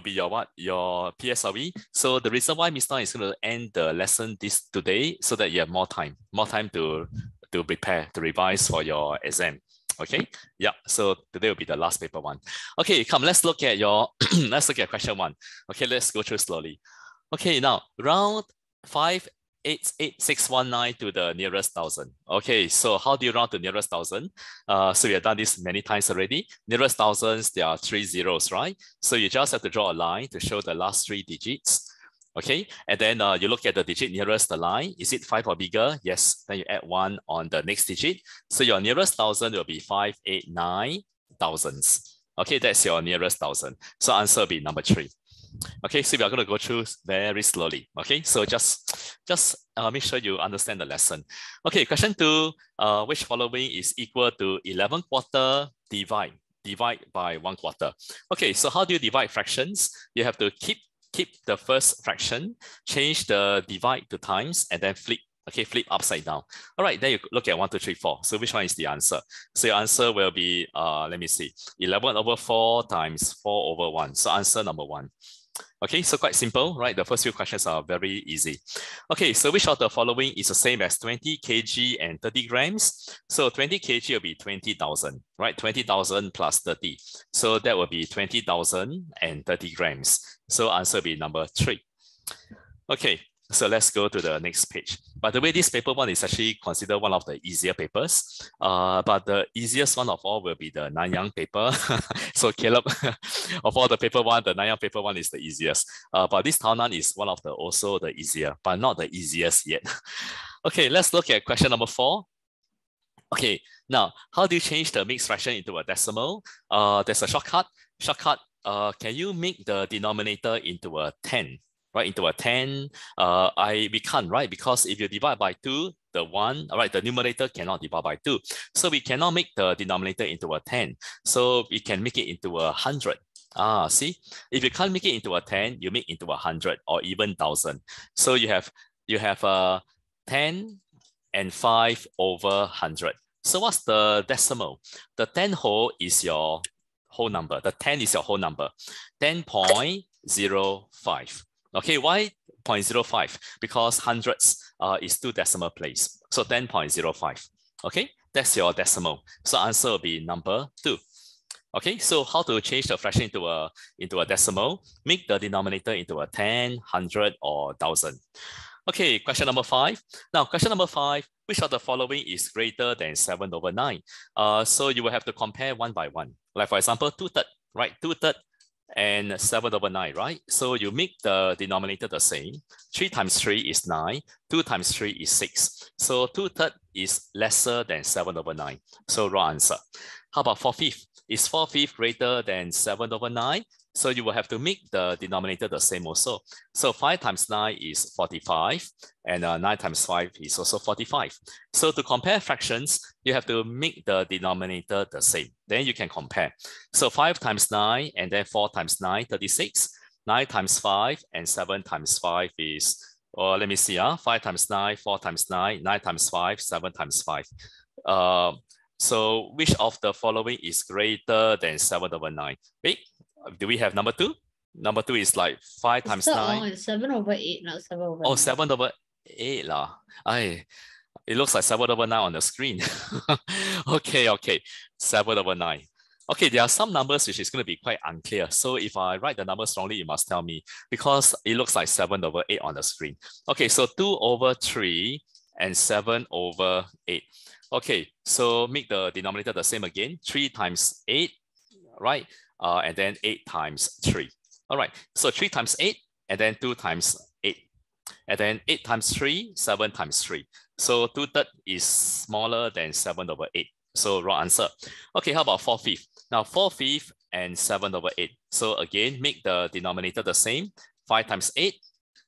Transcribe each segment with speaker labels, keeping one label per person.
Speaker 1: be your what? Your PSLE. So the reason why Mr. is going to end the lesson today so that you have more time to prepare, to revise for your exam. Okay, yeah, so today will be the last paper one. Okay, come, let's look at your, let's look at question one. Okay, let's go through slowly. Okay, now round 5888619 to the nearest thousand. Okay, so how do you round to nearest thousand? So we have done this many times already. Nearest thousands, there are 3 zeros, right? So you just have to draw a line to show the last 3 digits. Okay, and then you look at the digit nearest the line. Is it 5 or bigger? Yes. Then you add 1 on the next digit. So your nearest thousand will be 589 thousands. Okay, that's your nearest thousand. So answer will be number 3. Okay, so we are going to go through very slowly. Okay, so just make sure you understand the lesson. Okay, question 2. Which following is equal to 11 quarter divide by 1 quarter? Okay, so how do you divide fractions? You have to keep the first fraction, change the divide to times, and then flip. Okay, flip upside down. All right, then you look at 1, 2, 3, 4. So which one is the answer? So your answer will be, let me see, 11 over 4 times 4 over 1. So answer number 1. Okay, so quite simple, right? The first few questions are very easy. Okay, so which of the following is the same as 20 kg and 30 grams? So 20 kg will be 20,000, right? 20,000 plus 30. So that will be 20,000 and 30 grams. So answer will be number 3. Okay, so let's go to the next page. By the way, this paper one is actually considered one of the easier papers, but the easiest one of all will be the Nanyang paper. So Caleb, of all the paper one, the Nanyang paper one is the easiest. But this Tao-Nan is one of the also the easier, but not the easiest yet. Okay, let's look at question number 4. Okay, now how do you change the mixed fraction into a decimal? There's a shortcut. Can you make the denominator into a 10? Right, into a 10, we can't, right? Because if you divide by 2, the 1, all right, the numerator cannot divide by 2. So we cannot make the denominator into a 10. So we can make it into 100. See, if you can't make it into a 10, you make into 100 or even 1,000. So you have 10 and 5 over 100. So what's the decimal? The 10 whole is your whole number. The 10 is your whole number. 10.05. Okay, why 0.05? Because hundreds is 2 decimal place. So 10.05. Okay, that's your decimal. So answer will be number 2. Okay, so how to change the fraction into a decimal? Make the denominator into a 10, 100, or 1,000. Okay, question number 5. Now, question number 5, which of the following is greater than 7 over 9? So you will have to compare one by one. Like for example, 2/3, right? 2/3 and 7 over 9, right? So you make the denominator the same. 3 times 3 is 9. 2 times 3 is 6. So 2/3 is lesser than 7 over 9. So wrong answer. How about 4/5? Is 4/5 greater than 7 over 9? So you will have to make the denominator the same also. So 5 times 9 is 45, and 9 times 5 is also 45. So to compare fractions, you have to make the denominator the same. Then you can compare. So 5 times 9 and then 4 times 9, 36. 9 times 5 and 7 times 5 is, let me see, 5 times 9, 4 times 9, 9 times 5, 7 times 5. So which of the following is greater than 7 over 9? Wait, do we have number 2? Number 2 is like 5 times 9.
Speaker 2: It's 7 over 8, not 7 over 9.
Speaker 1: Oh, 7 over 8 lah. It looks like 7 over 9 on the screen. Okay. 7 over 9. Okay, there are some numbers which is going to be quite unclear. So if I write the numbers wrongly, you must tell me because it looks like 7 over 8 on the screen. Okay, so 2 over 3 and 7 over 8. Okay, so make the denominator the same again. 3 times 8, right? And then 8 times 3. All right, so 3 times 8 and then 2 times 8. And then 8 times 3, 7 times 3. So 2/3 is smaller than 7 over 8. So wrong answer. Okay, how about 4/5? Now 4/5 and 7 over 8. So again, make the denominator the same. 5 times 8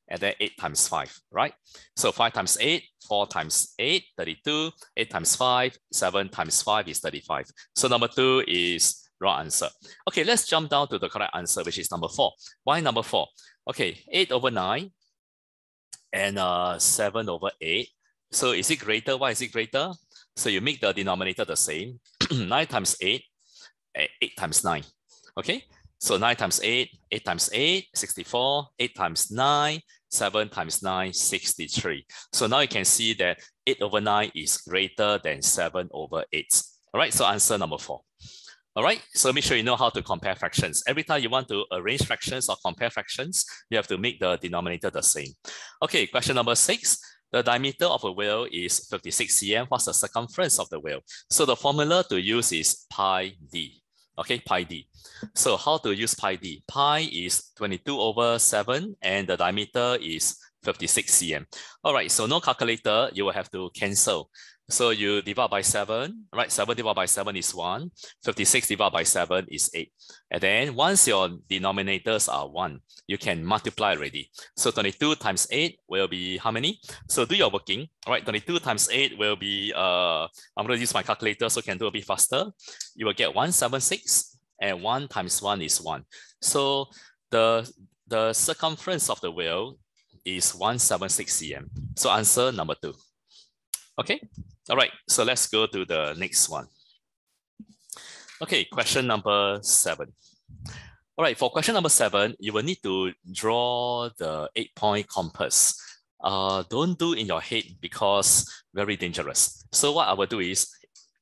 Speaker 1: and then 8 times 5, right? So 5 times 8, 4 times 8, 32. 8 times 5, 7 times 5 is 35. So number 2 is wrong answer. Okay, let's jump down to the correct answer, which is number 4. Why number 4? Okay, 8 over 9 and 7 over 8. So is it greater? Why is it greater? So you make the denominator the same. 9 times 8, 8 times 9. Okay, so 9 times 8, 8 times 8, 64, 8 times 9, 7 times 9, 63. So now you can see that 8 over 9 is greater than 7 over 8. All right, so answer number 4. All right, so make sure you know how to compare fractions. Every time you want to arrange fractions or compare fractions, you have to make the denominator the same. Okay, question number 6. The diameter of a wheel is 56 cm. What's the circumference of the wheel? So the formula to use is pi d. Okay, pi d. So how to use pi d? Pi is 22 over 7 and the diameter is 56 cm. All right, so no calculator, you will have to cancel. So you divide by 7, right? 7 divided by 7 is 1. 56 divided by 7 is 8. And then once your denominators are 1, you can multiply already. So 22 times 8 will be how many? So do your working. All right, 22 times 8 will be, I'm going to use my calculator so I can do a bit faster. You will get 176 and 1 times 1 is 1. So the circumference of the wheel is 176 cm. So answer number 2. Okay, all right, so let's go to the next one. Okay, question number 7. All right, for question number 7, you will need to draw the 8-point compass. Don't do in your head because very dangerous. So what I will do is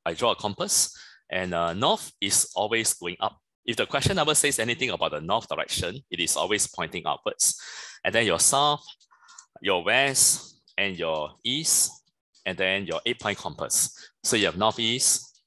Speaker 1: I draw a compass and north is always going up. If the question number says anything about the north direction, it is always pointing upwards. And then your south, your west, and your east, and then your 8-point compass. So you have northeast,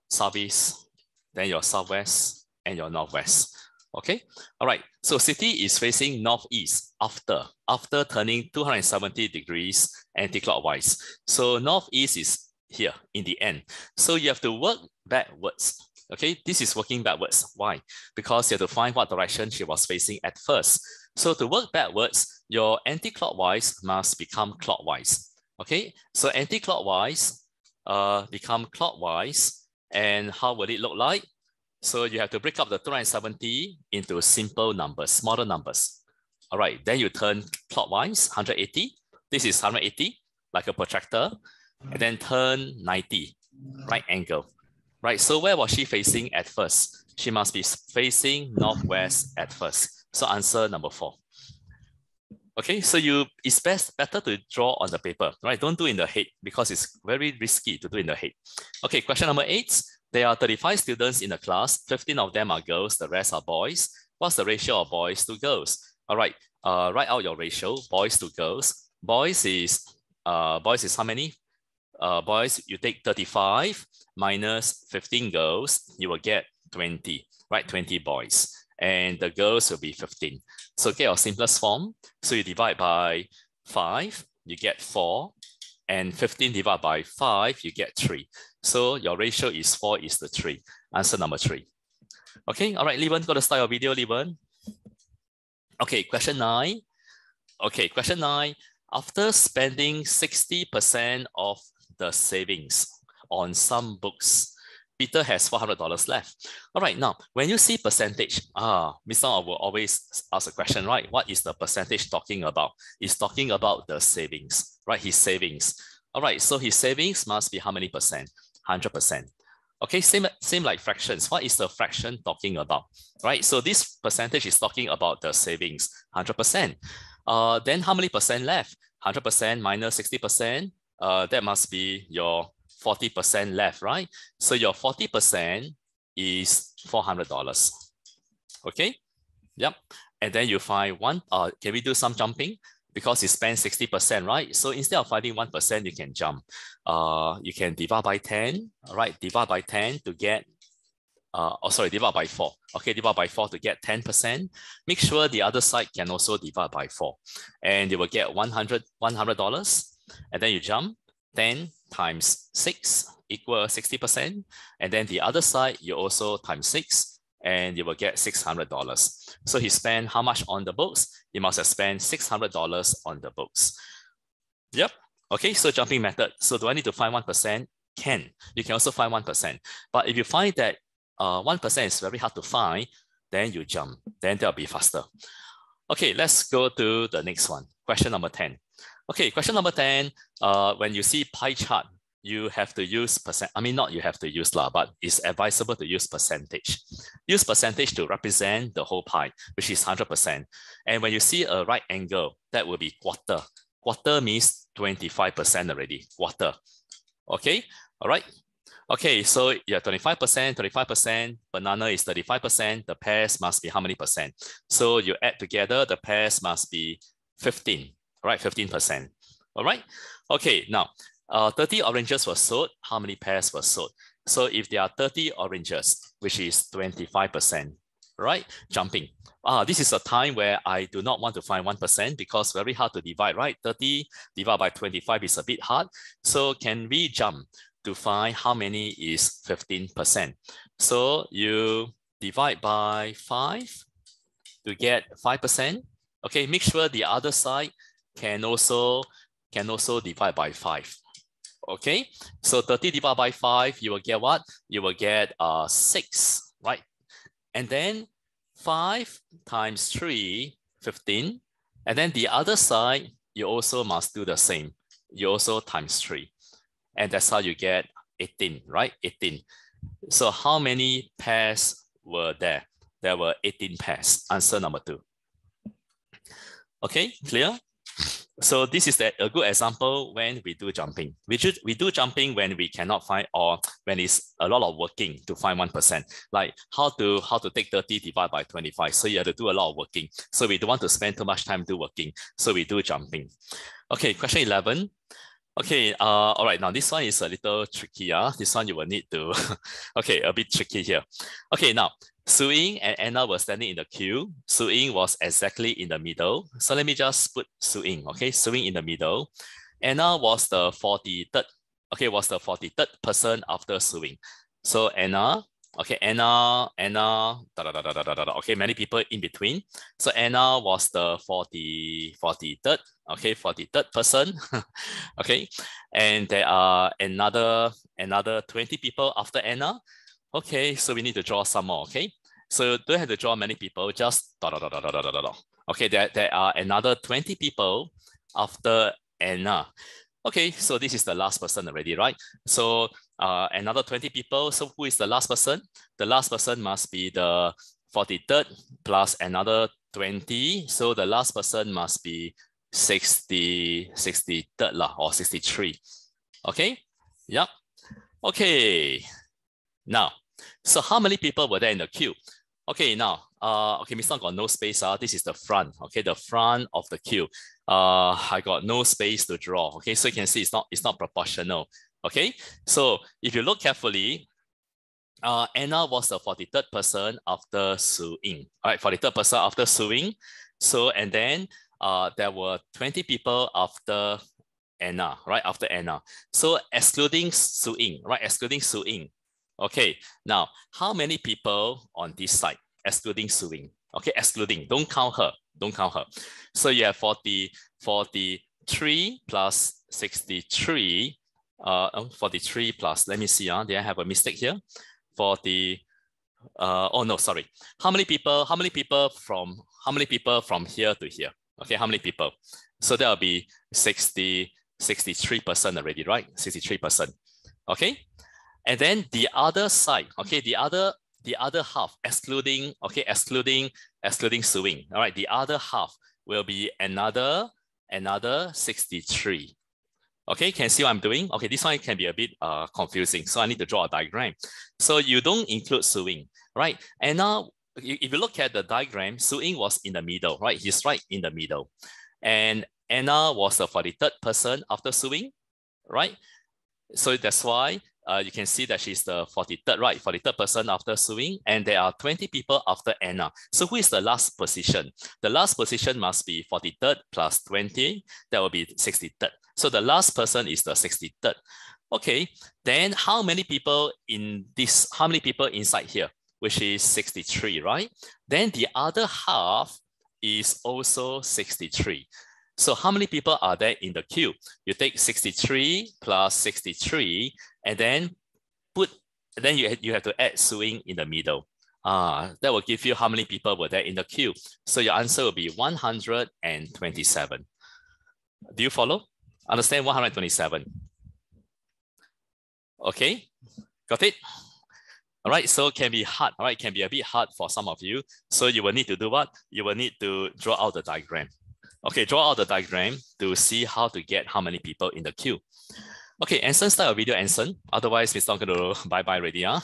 Speaker 1: southeast, then your southwest, and your northwest. Okay, all right. So city is facing northeast after turning 270 degrees anti-clockwise. So northeast is here in the end. So you have to work backwards. Okay, this is working backwards. Why? Because you have to find what direction she was facing at first. So to work backwards, your anti-clockwise must become clockwise. Okay, so anti-clockwise become clockwise. And how will it look like? So you have to break up the 270 into simple numbers, smaller numbers. All right, then you turn clockwise, 180. This is 180, like a protractor. And then turn 90, right angle. Right, so where was she facing at first? She must be facing northwest at first. So answer number 4. Okay, so it's better to draw on the paper, right? Don't do in the head because it's very risky to do in the head. Okay, question number 8. There are 35 students in the class. 15 of them are girls, the rest are boys. What's the ratio of boys to girls? All right, write out your ratio, boys to girls. Boys is how many? Boys, you take 35 minus 15 girls, you will get 20, right? 20 boys. And the girls will be 15. So get your simplest form. So you divide by 5, you get 4. And 15 divided by 5, you get 3. So your ratio is 4:3. Answer number 3. Okay, all right, Li-Wen, got to start your video, Li-Wen. Okay, question 9. Okay, question 9. After spending 60% of the savings on some books, Peter has $400 left. All right, now, when you see percentage, Mr. Ong will always ask a question, right? What is the percentage talking about? It's talking about the savings, right? His savings. All right, so his savings must be how many percent? 100%. Okay, same like fractions. What is the fraction talking about, right? So this percentage is talking about the savings, 100%. Then how many percent left? 100% minus 60%. That must be your 40% left, right? So your 40% is $400. Okay, yep. And then you find one, can we do some jumping? Because you spend 60%, right? So instead of finding 1%, you can jump. You can divide by 10, all right? Divide by 10 to get, divide by 4. Okay, divide by 4 to get 10%. Make sure the other side can also divide by 4. And you will get $100. And then you jump, 10 times 6 equals 60%. And then the other side, you also times 6, and you will get $600. So he spent how much on the books? He must have spent $600 on the books. Yep. Okay, so jumping method. So do I need to find 1%? Can. You can also find 1%. But if you find that 1% is very hard to find, then you jump. Then that'll be faster. Okay, let's go to the next one. Question number 10. Okay, question number 10. When you see pie chart, you have to use percent. I mean, not you have to use lah, but it's advisable to use percentage. Use percentage to represent the whole pie, which is 100%. And when you see a right angle, that will be quarter. Quarter means 25% already, quarter. Okay, all right. Okay, so yeah, 25%, 25%, banana is 35%, the pears must be how many percent? So you add together, the pears must be 15, right? 15%, all right? Okay, now, 30 oranges were sold, how many pears were sold? So if there are 30 oranges, which is 25%, right? Jumping. This is a time where I do not want to find 1% because very hard to divide, right? 30 divided by 25 is a bit hard. So can we jump to find how many is 15%? So you divide by 5 to get 5%. Okay, make sure the other side can also divide by 5. Okay, so 30 divided by 5, you will get what? You will get 6, right? And then 5 times 3, 15. And then the other side, you also must do the same. You also times 3. And that's how you get 18, right? 18. So how many pairs were there? There were 18 pairs. Answer number 2. Okay, clear? So this is a good example when we do jumping. We do jumping when we cannot find, or when it's a lot of working to find 1%. Like how to take 30 divided by 25. So you have to do a lot of working. So we don't want to spend too much time do working. So we do jumping. Okay, question 11. Okay, all right, now this one is a little tricky. This one you will need to, okay, a bit tricky here. Okay, now, Su Ying and Anna were standing in the queue. Su Ying was exactly in the middle. So let me just put Su Ying, okay? Su Ying in the middle. Anna was the 43rd, okay, was the 43rd person after Su Ying. So Anna, okay, Anna, okay, many people in between. So Anna was the 43rd, okay, 43rd person, okay. And there are another 20 people after Anna. Okay, so we need to draw some more, okay? So don't have to draw many people, just Okay, there are another 20 people after Anna. Okay, so this is the last person already, right? So another 20 people. So who is the last person? The last person must be the 43rd plus another 20. So the last person must be 63rd lah, or 63. Okay, yep. Okay, now, so how many people were there in the queue? Okay, now, okay, Mr. got no space. This is the front, okay, the front of the queue. I got no space to draw. Okay, so you can see it's not proportional. Okay, so if you look carefully, Anna was the 43rd person after Su Ying. All right, 43rd person after Su Ying. So, and then there were 20 people after Anna, right? After Anna. So excluding Su Ying, right? Excluding Su Ying. Okay, now how many people on this side? Excluding Su Ying. Okay, excluding, don't count her. Don't count her. So you have 43 plus 63. 43 plus, let me see, did I have a mistake here? Oh no, sorry. How many people from here to here? Okay, how many people? So that will be 63% already, right? 63%. Okay. And then the other side, okay, the other half, excluding Su Ying. All right, the other half will be another 63. Okay, can you see what I'm doing? Okay, this one can be a bit confusing. So I need to draw a diagram. So you don't include Su Ying, right? And now, if you look at the diagram, Su Ying was in the middle, right? He's right in the middle. And Anna was the 43rd person after Su Ying, right? So that's why you can see that she's the 43rd, right? 43rd person after Su Ying, and there are 20 people after Anna. So who is the last position? The last position must be 43rd plus 20. That will be 63rd. So the last person is the 63rd. Okay, then how many people inside here? Which is 63, right? Then the other half is also 63. So how many people are there in the queue? You take 63 plus 63, and then you have to add Su Ying in the middle. That will give you how many people were there in the queue. So your answer will be 127. Do you follow? Understand 127? Okay, got it? All right, so can be hard, all right, can be a bit hard for some of you. So you will need to do what? You will need to draw out the diagram. Okay, draw out the diagram to see how to get how many people in the queue. Okay, Anson, start your video, Anson. Otherwise, we're not going to bye-bye already, huh?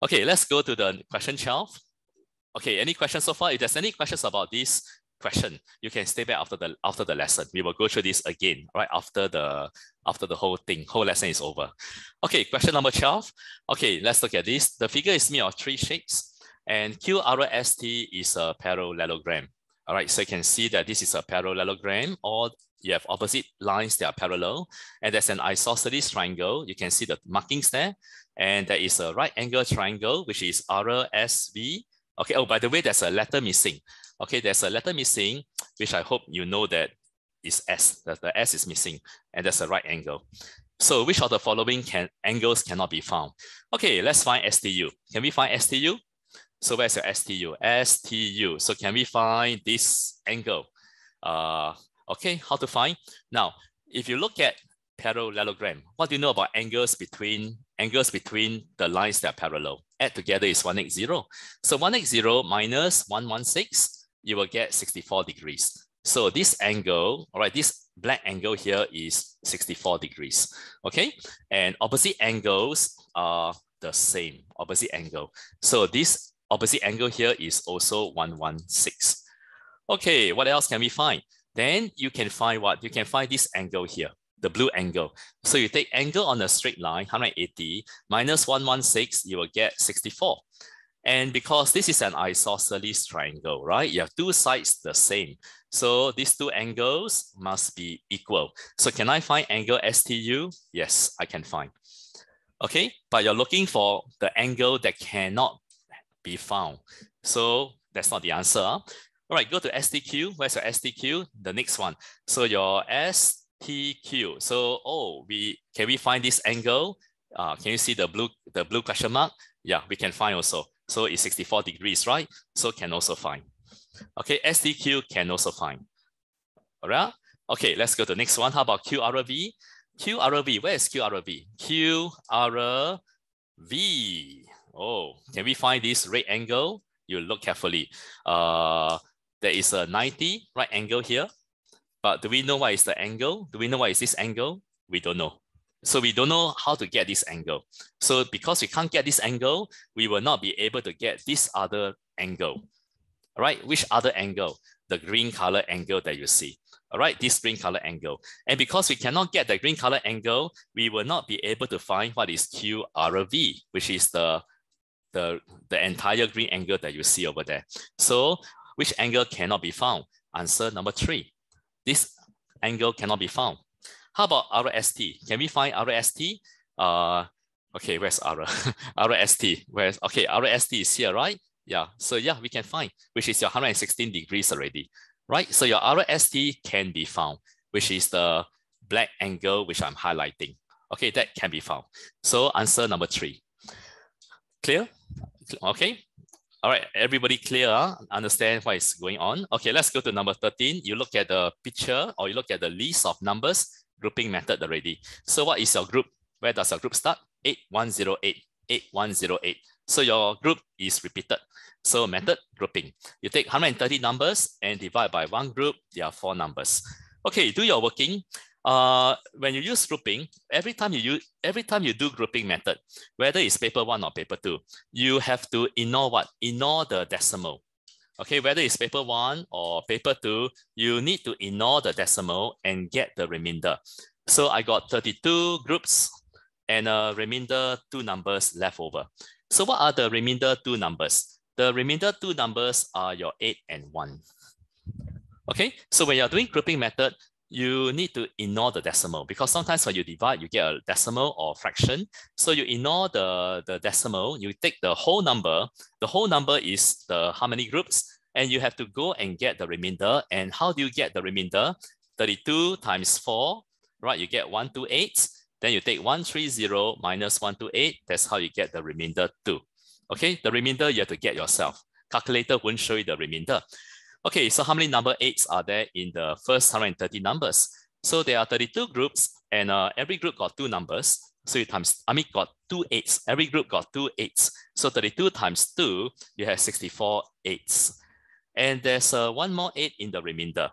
Speaker 1: Okay, let's go to the question 12. Okay, any questions so far? If there's any questions about this question, you can stay back after the lesson. We will go through this again, right? After the whole lesson is over. Okay, question number 12. Okay, let's look at this. The figure is made of three shapes, and QRST is a parallelogram. All right, so you can see that this is a parallelogram, or you have opposite lines that are parallel, and there's an isosceles triangle. You can see the markings there, and there is a right angle triangle, which is RSV. Okay, oh, by the way, there's a letter missing. Okay, there's a letter missing, which I hope you know that is S, that the S is missing, and there's a right angle. So which of the following angles cannot be found? Okay, let's find STU. Can we find STU? So where's your STU? STU. So can we find this angle? Okay, how to find? Now, if you look at parallelogram, what do you know about angles between the lines that are parallel? Add together is 180. So 180 minus 116, you will get 64 degrees. So this angle, all right, this black angle here is 64 degrees, okay? And opposite angles are the same, opposite angle. So this opposite angle here is also 116. Okay, what else can we find? Then you can find what? You can find this angle here, the blue angle. So you take angle on a straight line, 180, minus 116, you will get 64. And because this is an isosceles triangle, right? You have two sides the same. So these two angles must be equal. So can I find angle STU? Yes, I can find. Okay, but you're looking for the angle that cannot be found. So that's not the answer. All right, go to STQ. Where's your STQ? The next one. So your STQ. So, can we find this angle? Can you see the blue question mark? Yeah, we can find also. So it's 64 degrees, right? So can also find. Okay, STQ can also find. All right. Okay, let's go to the next one. How about QRV? QRV, where is QRV? QRV. Oh, can we find this right angle? You look carefully. There is a 90 right angle here. But do we know what is the angle? Do we know what is this angle? We don't know. So we don't know how to get this angle. So because we can't get this angle, we will not be able to get this other angle. All right, which other angle? The green color angle that you see. All right, this green color angle. And because we cannot get the green color angle, we will not be able to find what is QRV, which is the entire green angle that you see over there. So which angle cannot be found? Answer number 3. This angle cannot be found. How about RST? Can we find RST? Okay, where's R? RST, okay, RST is here, right? Yeah, so yeah, we can find, which is your 116 degrees already, right? So your RST can be found, which is the black angle, which I'm highlighting. Okay, that can be found. So answer number 3. Clear? Okay. All right, everybody clear? Understand what is going on? Okay, let's go to number 13. You look at the picture, or you look at the list of numbers, grouping method already. So what is your group? Where does your group start? 8108, 8108. So your group is repeated. So method grouping. You take 130 numbers and divide by one group. There are 4 numbers. Okay, do your working. When you use grouping, every time you do grouping method, whether it's paper 1 or paper 2, you have to ignore what? Ignore the decimal. Okay, whether it's paper 1 or paper 2, you need to ignore the decimal and get the remainder. So I got 32 groups and a remainder 2 numbers left over. So what are the remainder 2 numbers? The remainder 2 numbers are your 8 and 1. Okay, so when you're doing grouping method, you need to ignore the decimal, because sometimes when you divide, you get a decimal or fraction. So you ignore the decimal, you take the whole number. The whole number is the how many groups, and you have to go and get the remainder. And how do you get the remainder? 32 times 4, right? You get 128. Then you take 130 minus 128. That's how you get the remainder 2. Okay, the remainder you have to get yourself. Calculator won't show you the remainder. Okay, so how many number 8s are there in the first 130 numbers? So there are 32 groups, and every group got 2 numbers. So you times, got 2 8s. Every group got 2 8s. So 32 times 2, you have 64 8s. And there's one more 8 in the remainder.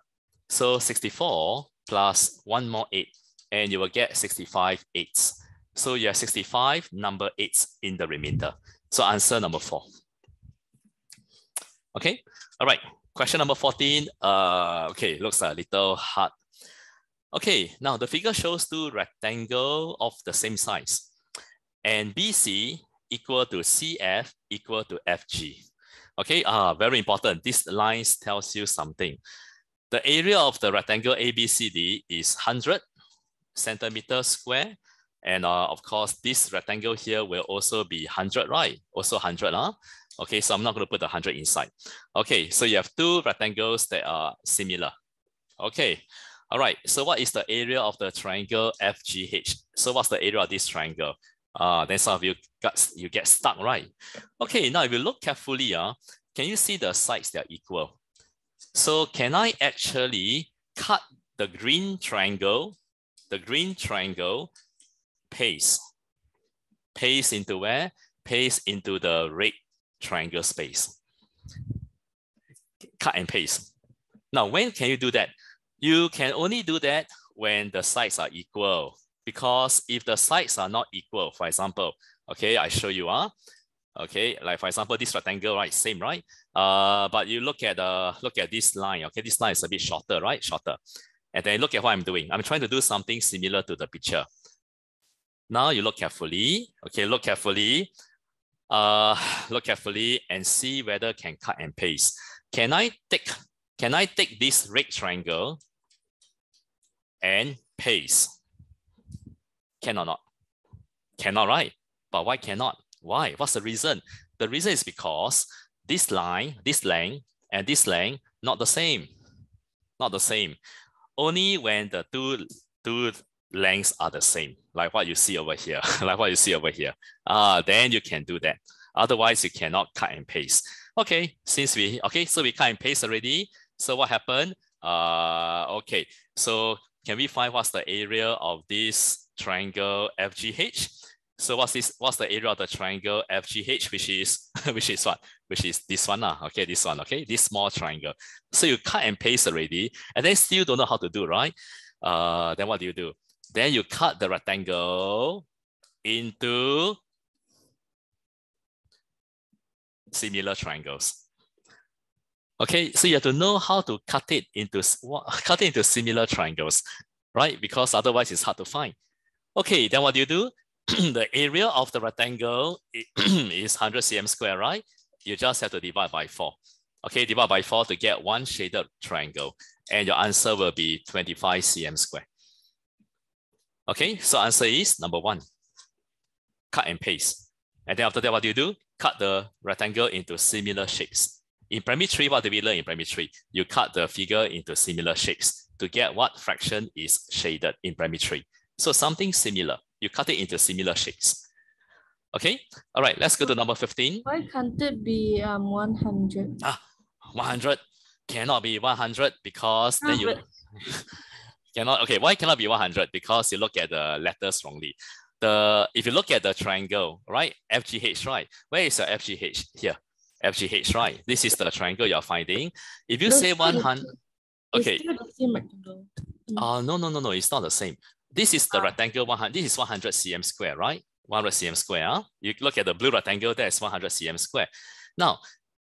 Speaker 1: So 64 plus one more 8, and you will get 65 8s. So you have 65 number 8s in the remainder. So answer number 4. Okay, all right. Question number 14. Okay, looks a little hard. Okay, now the figure shows 2 rectangles of the same size, and BC equal to CF equal to FG. Okay, very important. This line tells you something. The area of the rectangle ABCD is 100 centimeters square. And of course, this rectangle here will also be 100, right? Also 100, huh? Okay, so I'm not going to put the 100 inside. Okay, so you have 2 rectangles that are similar. Okay, all right. So what is the area of the triangle FGH? So what's the area of this triangle? Then some of you get stuck, right? Okay, now if you look carefully, can you see the sides that are equal? So can I actually cut the green triangle paste into where? Paste into the red triangle space. Cut and paste. Now, when can you do that? You can only do that when the sides are equal. Because if the sides are not equal, for example, okay, I show you, okay, like for example, this rectangle, right, same, right? But you look at this line, okay, this line is a bit shorter, right? Shorter. And then look at what I'm doing. I'm trying to do something similar to the picture. Now you look carefully, okay, look carefully and see whether can cut and paste. Can I take this red triangle and paste? Can or not? Cannot, right? But why cannot? Why? What's the reason? The reason is because this line, this length, and this length, not the same. Not the same. Only when the two lengths are the same, like what you see over here, then you can do that. Otherwise, you cannot cut and paste. Okay, so we cut and paste already. So what happened? Okay, so can we find what's the area of this triangle FGH? So what's the area of the triangle FGH, which is what? Which is this one, okay, this one, okay, this small triangle. So you cut and paste already, and then still don't know how to do, right? Then what do? Then you cut the rectangle into similar triangles. Okay, so you have to know how to cut it into similar triangles, right? Because otherwise it's hard to find. Okay, then what do? The area of the rectangle is 100 cm square, right? You just have to divide by 4. Okay, divide by 4 to get one shaded triangle. And your answer will be 25 cm square. Okay, so answer is number 1. Cut and paste. And then after that, what do? Cut the rectangle into similar shapes. In primary 3, what did we learn in primary 3? You cut the figure into similar shapes to get what fraction is shaded in primary 3. So something similar. You cut it into similar shapes. Okay, all right, let's go to number 15.
Speaker 3: Why can't it be 100?
Speaker 1: 100 cannot be 100 because then you cannot. Okay, why cannot be 100? Because you look at the letters wrongly. If you look at the triangle, right, FGH, right, where is your FGH? Here, FGH, right? This is the triangle you're finding. If you say 100, okay.
Speaker 3: It's still the same rectangle.
Speaker 1: No, it's not the same. This is the rectangle 100. This is 100 cm square, right? 100 cm square. You look at the blue rectangle, that's 100 cm square. Now,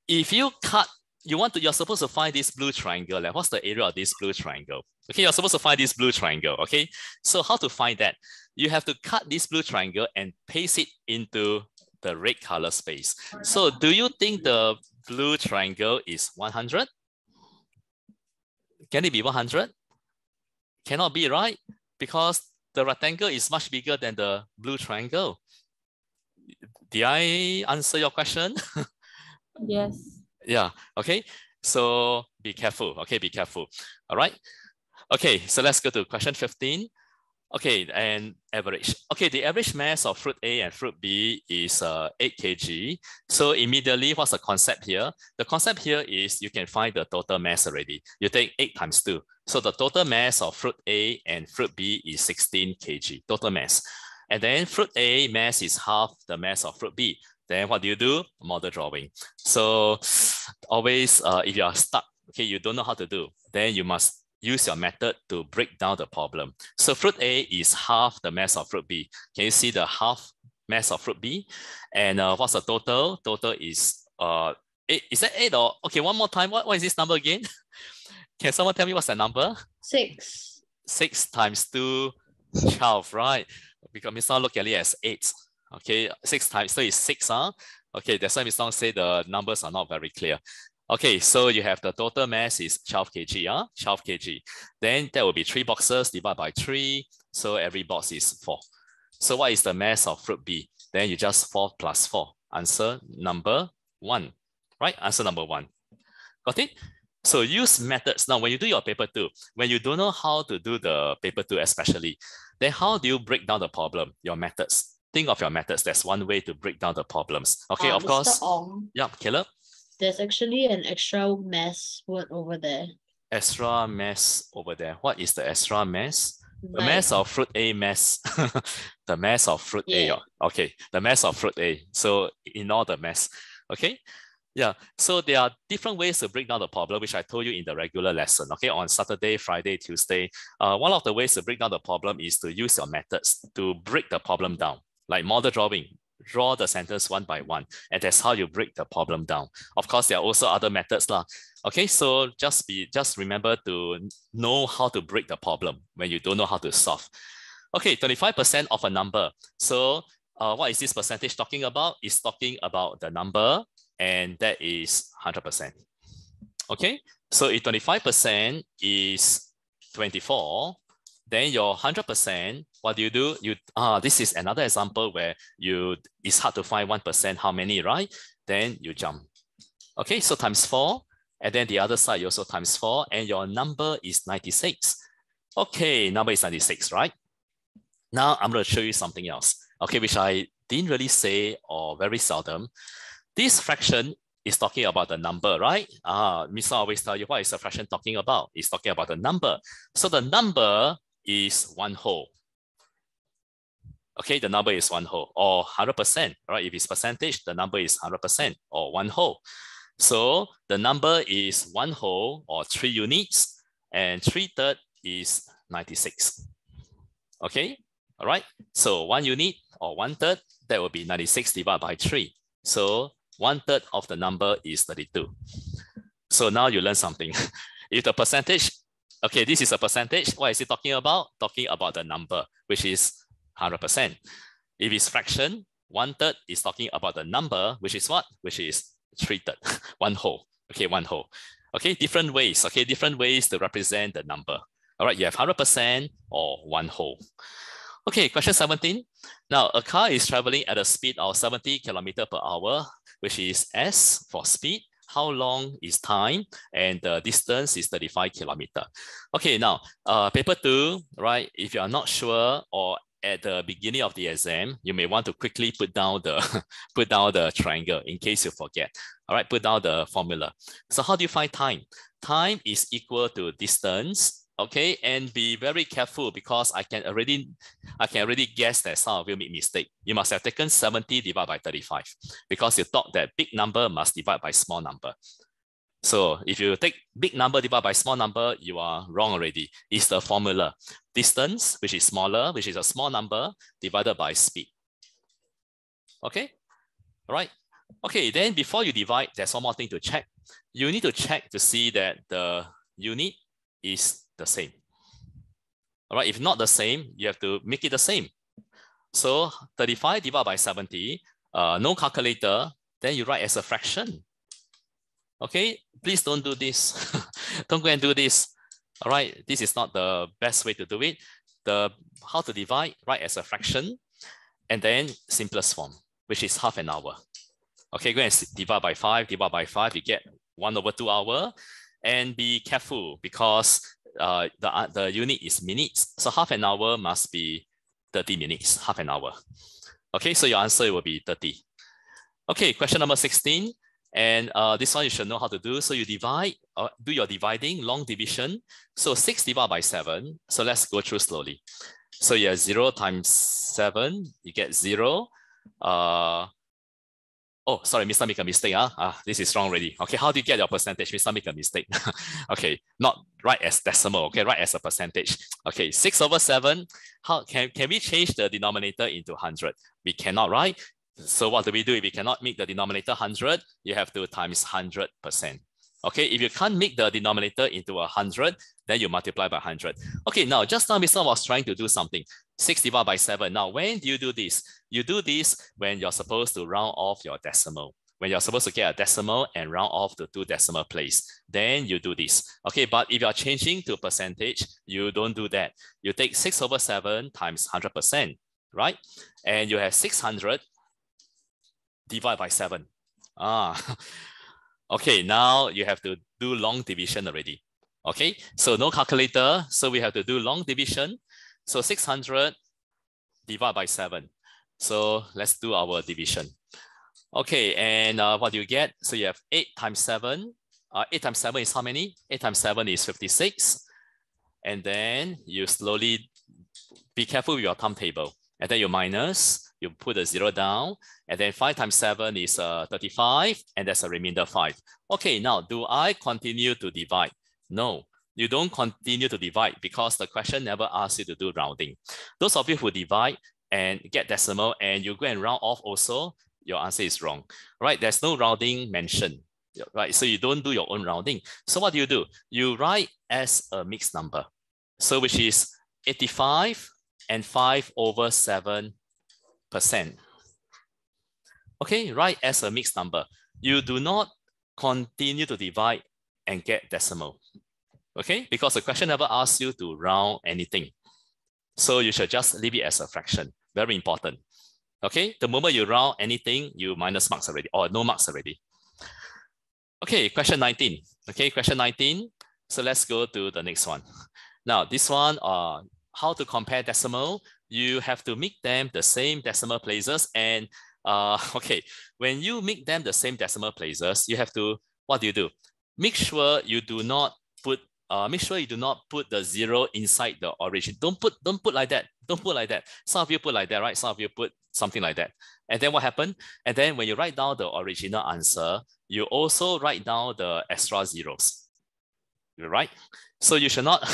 Speaker 1: if you cut, you're supposed to find this blue triangle. Like, what's the area of this blue triangle? Okay, you're supposed to find this blue triangle. Okay, so how to find that? You have to cut this blue triangle and paste it into the red color space. So, do you think the blue triangle is 100? Can it be 100? Cannot be, right? Because the rectangle is much bigger than the blue triangle. Did I answer your question?
Speaker 3: Yes.
Speaker 1: Yeah, okay. So be careful, okay, be careful. All right. Okay, so let's go to question 15. Okay, and average. Okay, the average mass of fruit A and fruit B is 8 kg. So immediately, what's the concept here? The concept here is you can find the total mass already. You take 8 times 2. So the total mass of fruit A and fruit B is 16 kg, total mass. And then fruit A mass is half the mass of fruit B. Then what do? Model drawing. So always, if you are stuck, okay, you don't know how to do, then you must use your method to break down the problem. So fruit A is half the mass of fruit B. Can you see the half mass of fruit B? And what's the total? Total is 8. Is that 8 or? Okay, one more time. What is this number again? Can someone tell me what's the number?
Speaker 2: 6.
Speaker 1: 6 times 2, 12, right? Because Miss Long look at it as 8. Okay, 6 times, so it's 6, huh? Okay, that's why Miss Long say the numbers are not very clear. Okay, so you have the total mass is 12 kg, huh? 12 kg. Then there will be 3 boxes divided by 3. So every box is 4. So what is the mass of fruit B? Then you just 4 plus 4. Answer number 1, right? Answer number 1. Got it? So use methods. Now, when you do your paper 2, when you don't know how to do the paper 2 especially, then how do you break down the problem? Your methods. Think of your methods. That's one way to break down the problems. Okay, of course.
Speaker 2: Mr. Ong,
Speaker 1: Yeah, Caleb.
Speaker 2: there's actually an extra mass word over there.
Speaker 1: Extra mass over there. What is the extra mass? The
Speaker 2: Like,
Speaker 1: mass of fruit A mass. The mass of fruit A.
Speaker 2: Yeah.
Speaker 1: Okay, the mass of fruit A. So ignore the mass. Okay. Yeah, so there are different ways to break down the problem, which I told you in the regular lesson, okay, on Saturday, Friday, Tuesday. One of the ways to break down the problem is to use your methods to break the problem down, like model drawing. Draw the sentence one by one, and that's how you break the problem down. Of course, there are also other methods lah. Okay, so just remember to know how to break the problem when you don't know how to solve. Okay, 25% of a number. So what is this percentage talking about? It's talking about the number, and that is 100%. Okay, so if 25% is 24, then your 100%, what do? This is another example where it's hard to find 1%, how many, right? Then you jump. Okay, so times 4, and then the other side you also times 4, and your number is 96. Okay, number is 96, right? Now I'm going to show you something else, okay, which I didn't really say or very seldom. This fraction is talking about the number, right? Miss always tell you what is the fraction talking about? It's talking about the number. So the number is 1 whole. Okay, the number is 1 whole or 100%, right? If it's percentage, the number is 100% or 1 whole. So the number is 1 whole or 3 units, and 3/3 is 96. Okay, all right. So 1 unit or 1/3, that will be 96 divided by 3. So 1/3 of the number is 32. So now you learn something. If the percentage, okay, this is a percentage, what is it talking about? Talking about the number, which is 100%. If it's fraction, 1/3 is talking about the number, which is what? Which is 3/3, 1 whole. Okay, 1 whole. Okay, different ways. Okay, different ways to represent the number. All right, you have 100% or 1 whole. Okay, question 17. Now, a car is traveling at a speed of 70 km/h, which is S for speed. How long is time? And the distance is 35 km. Okay, now, paper 2, right? If you are not sure or at the beginning of the exam, you may want to quickly put down the triangle in case you forget. All right, put down the formula. So how do you find time? Time is equal to distance. Okay, and be very careful because I can already guess that some of you make mistake. You must have taken 70 divided by 35 because you thought that big number must divide by small number. So if you take big number divided by small number, you are wrong already. It's the formula. Distance, which is smaller, which is a small number, divided by speed. Okay, all right. Okay, then before you divide, there's one more thing to check. You need to check to see that the unit is the same. All right, if not the same, you have to make it the same. So 35 divided by 70, no calculator, then you write as a fraction. Okay, please don't do this. Don't go and do this. All right, this is not the best way to do it. How to divide, write as a fraction, and then simplest form, which is half an hour. Okay, go and divide by 5, you get 1/2 hour. And be careful because the unit is minutes. So half an hour must be 30 minutes, half an hour. Okay, so your answer will be 30. Okay, question number 16. And this one you should know how to do. So you divide, do your dividing, long division. So 6 divided by 7. So let's go through slowly. So you have 0 times 7, you get 0. Oh, sorry, Mr. Make a mistake. This is wrong already. Okay, how do you get your percentage? Mr. Make a mistake. Okay, not write as decimal. Okay, write as a percentage. Okay, 6/7. How can we change the denominator into 100? We cannot, right? So what do we do? If we cannot make the denominator 100, you have to times 100%. Okay, if you can't make the denominator into 100, then you multiply by 100. Okay, now just now Mr. was trying to do something. 6 divided by 7. Now, when do you do this? You do this when you're supposed to round off your decimal. When you're supposed to get a decimal and round off to 2 decimal place, then you do this. Okay, but if you're changing to percentage, you don't do that. You take 6/7 times 100%, right? And you have 600 divided by 7. Okay, now you have to do long division already. Okay, so no calculator, so we have to do long division. So 600 divided by 7. So let's do our division. Okay, and what do you get? So you have 8 times 7. 8 times 7 is how many? 8 times 7 is 56. And then you slowly, be careful with your timetable. And then you minus, you put a 0 down. And then 5 times 7 is 35. And that's a remainder 5. Okay, now do I continue to divide? No. You don't continue to divide because the question never asks you to do rounding. Those of you who divide and get decimal and you go and round off also, your answer is wrong, right? There's no rounding mentioned, right? So you don't do your own rounding. So what do? You write as a mixed number. So which is 85 and 5/7%. Okay, write as a mixed number. You do not continue to divide and get decimal. Okay, because the question never asks you to round anything. So you should just leave it as a fraction. Very important. Okay, the moment you round anything, you minus marks already or no marks already. Okay, question 19. Okay, question 19. So let's go to the next one. Now this one, how to compare decimal. You have to make them the same decimal places. And okay, when you make them the same decimal places, you have to, what do? Make sure you do not put the 0 inside the origin. Don't put like that. Don't put like that. Some of you put like that, right? Some of you put something like that. And then what happened? And then when you write down the original answer, you also write down the extra zeros. Right? So you should not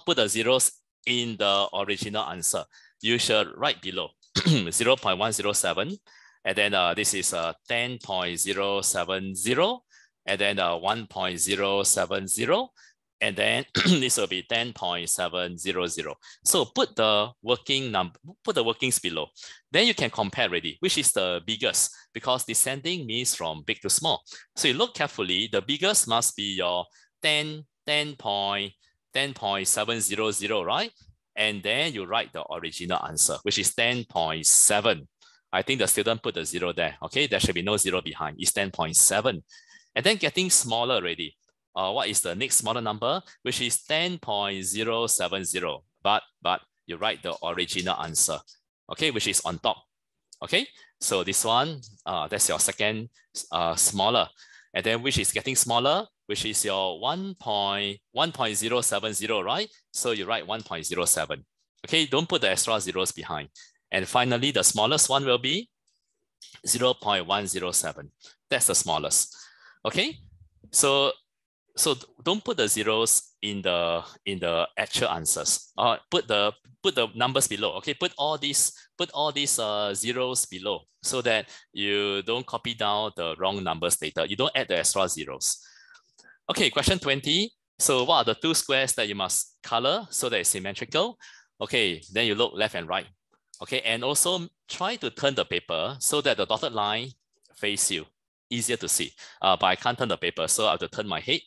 Speaker 1: put the zeros in the original answer. You should write below 0.107. And then this is 10.070. And then 1.070. And then this will be 10.700. So put the workings below. Then you can compare already, which is the biggest, because descending means from big to small. So you look carefully, the biggest must be your 10.700, right? And then you write the original answer, which is 10.7. I think the student put the 0 there. Okay, there should be no 0 behind. It's 10.7. And then getting smaller already. What is the next smaller number? Which is 10.070. But you write the original answer. Okay, which is on top. Okay, so this one, that's your second smaller. And then which is getting smaller, which is your 1.070, right? So you write 1.07. Okay, don't put the extra zeros behind. And finally, the smallest one will be 0.107. That's the smallest. Okay, so don't put the zeros in the actual answers. Put the numbers below. Okay, put all these zeros below so that you don't copy down the wrong numbers later. You don't add the extra zeros. Okay, question 20. So what are the 2 squares that you must color so that it's symmetrical? Okay, then you look left and right. Okay, and also try to turn the paper so that the dotted line face you. Easier to see, but I can't turn the paper, so I have to turn my head.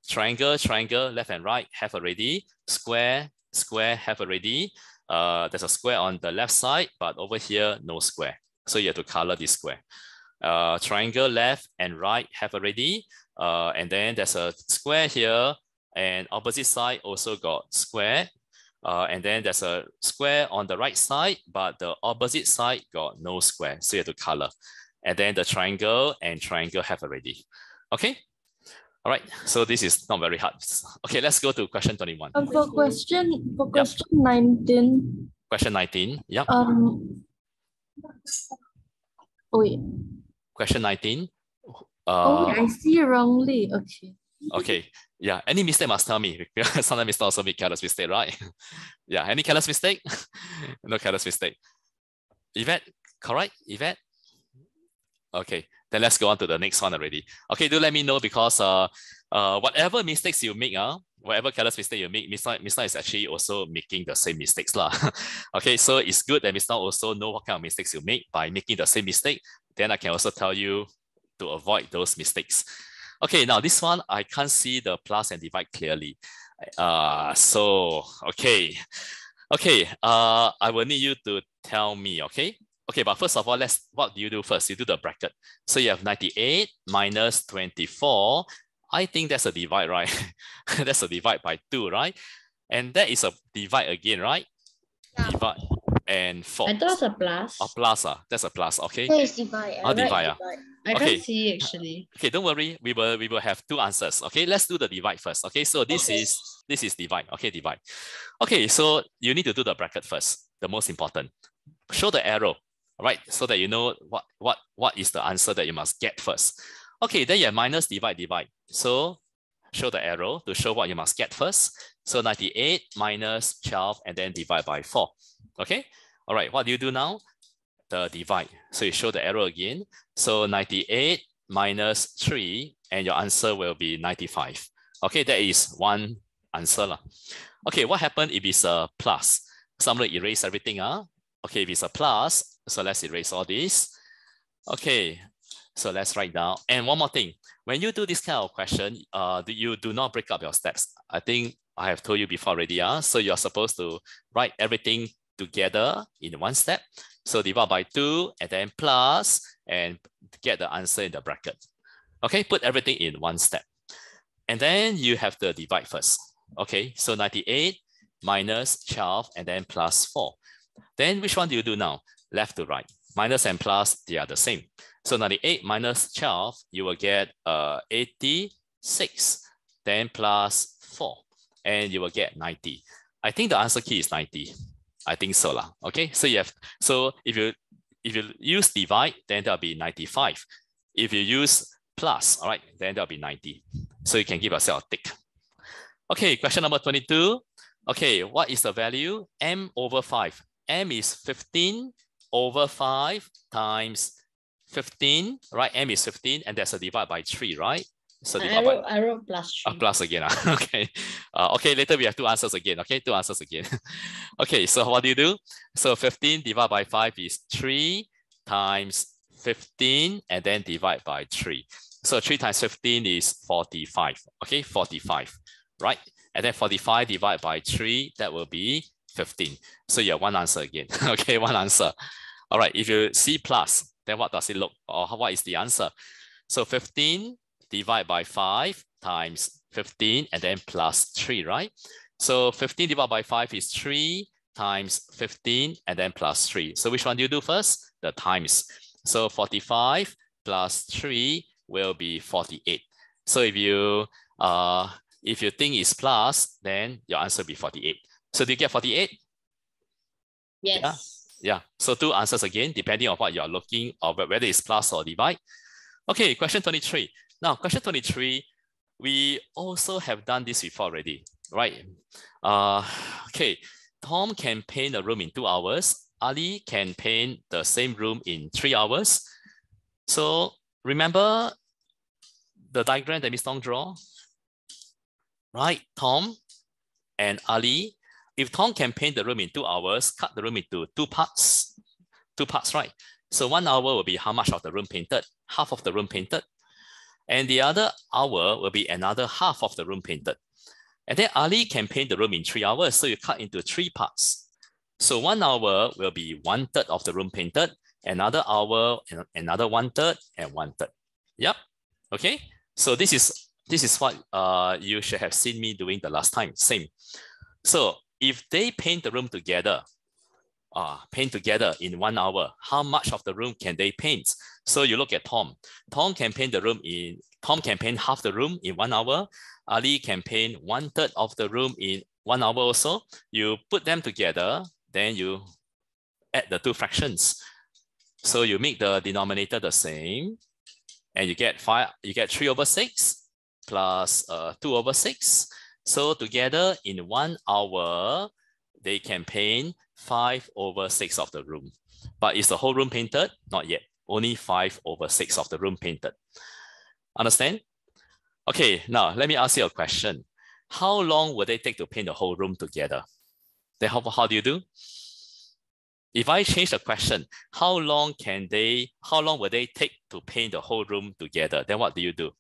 Speaker 1: Triangle, triangle, left and right, have already. Square, square, have already. There's a square on the left side, but over here, no square. So you have to color this square. Triangle, left and right, have already. And then there's a square here, and opposite side also got square. And then there's a square on the right side, but the opposite side got no square. So you have to color. And then the triangle and triangle have already. Okay. All right. So this is not very hard. Okay, let's go to question 21.
Speaker 3: For question 19,
Speaker 1: Question 19. Yep.
Speaker 3: Wait.
Speaker 1: Question 19.
Speaker 3: Oh, wait, I see wrongly. Okay.
Speaker 1: Okay. Yeah. Any mistake must tell me. Sometimes it's also make careless mistake, right? Yeah. Any careless mistake? No careless mistake. Yvette, correct? Yvette? Okay. Then let's go on to the next one already. Okay. Do let me know because whatever mistakes you make, whatever careless mistake you make, Mr. is actually also making the same mistakes lah. Okay. So it's good that Mr. also know what kind of mistakes you make by making the same mistake. Then I can also tell you to avoid those mistakes. Okay, now this one, I can't see the plus and divide clearly. Okay, I will need you to tell me, okay? Okay, but first of all, what do you do first? You do the bracket. So you have 98 minus 24. I think that's a divide, right? That's a divide by 2, right? And that is a divide again, right? Yeah. Divide and 4.
Speaker 2: I thought it's a plus.
Speaker 1: A plus, that's a plus, okay?
Speaker 3: So it's divide.
Speaker 1: Divide.
Speaker 2: I
Speaker 1: Okay.
Speaker 2: can't see actually.
Speaker 1: Okay, don't worry. We will have 2 answers. Okay, let's do the divide first. Okay, so this is divide. Okay, divide. Okay, so you need to do the bracket first. The most important. Show the arrow, all right, so that you know what is the answer that you must get first. Okay, then you have minus, divide. So show the arrow to show what you must get first. So 98 minus 12 and then divide by 4. Okay, all right. What do you do now? The divide. So you show the arrow again. So 98 minus 3 and your answer will be 95. Okay, that is one answer lah. Okay, what happened if it's a plus? So I'm going to erase everything. Okay, if it's a plus, so let's erase all this. Okay, so let's write down. And one more thing, when you do this kind of question, you do not break up your steps. I think I have told you before already. So you're supposed to write everything together in one step. So divide by 2 and then plus and get the answer in the bracket. Okay, put everything in one step. And then you have to divide first. Okay, so 98 minus 12 and then plus 4. Then which one do you do now? Left to right. Minus and plus, they are the same. So 98 minus 12, you will get 86. Then plus 4. And you will get 90. I think the answer key is 90. I think so lah. Okay, so if you use divide, then there'll be 95. If you use plus, all right, then there'll be 90. So you can give yourself a tick. Okay, question number 22. Okay, what is the value? M over 5. M is 15 over 5 times 15, right? M is 15 and there's a divide by 3, right? So
Speaker 2: I wrote plus 3.
Speaker 1: Plus again. Okay. Okay, later we have 2 answers again. Okay, 2 answers again. Okay, so what do you do? So 15 divided by 5 is 3 times 15 and then divide by 3. So 3 times 15 is 45. Okay, 45, right? And then 45 divided by 3, that will be 15. So you have 1 answer again. Okay, 1 answer. All right, if you see plus, then what does it look? Or what is the answer? So 15 divided by 5 times 15 and then plus 3, right? So 15 divided by 5 is 3 times 15 and then plus 3. So which one do you do first? The times. So 45 plus 3 will be 48. So if you think it's plus, then your answer will be 48. So do you get 48?
Speaker 2: Yes.
Speaker 1: Yeah. So 2 answers again, depending on what you're looking or whether it's plus or divide. Okay, question 23. Now, question 23, we also have done this before already, right? Okay, Tom can paint a room in 2 hours. Ali can paint the same room in 3 hours. So remember the diagram that Ms. Tong draw? Right, Tom and Ali. If Tom can paint the room in 2 hours, cut the room into 2 parts. 2 parts, right? So 1 hour will be how much of the room painted? Half of the room painted. And the other hour will be another half of the room painted. And then Ali can paint the room in 3 hours. So you cut into 3 parts. So 1 hour will be 1/3 of the room painted. Another hour, another 1/3 and 1/3. Yep. Okay. So this is what you should have seen me doing the last time. Same. So if they paint the room together, in 1 hour, how much of the room can they paint? So you look at Tom. Tom can paint half the room in 1 hour. Ali can paint 1/3 of the room in 1 hour also. You put them together, then you add the two fractions. So you make the denominator the same, and you get 3 over 6 plus 2 over 6. So together in 1 hour, they can paint 5 over 6 of the room. But is the whole room painted? Not yet. Only 5 over 6 of the room painted. Understand? Okay, now let me ask you a question. How long would they take to paint the whole room together? Then how do you do? If I change the question, how long will they take to paint the whole room together? Then what do you do?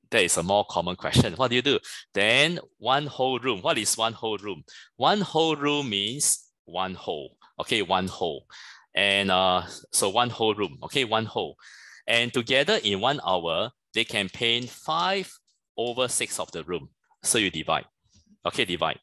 Speaker 1: That is a more common question. What do you do? Then one whole room. What is one whole room? One whole room means one whole. Okay, one whole. And so one whole room. Okay, one whole. And together in 1 hour, they can paint 5 over 6 of the room. So you divide. Okay, divide.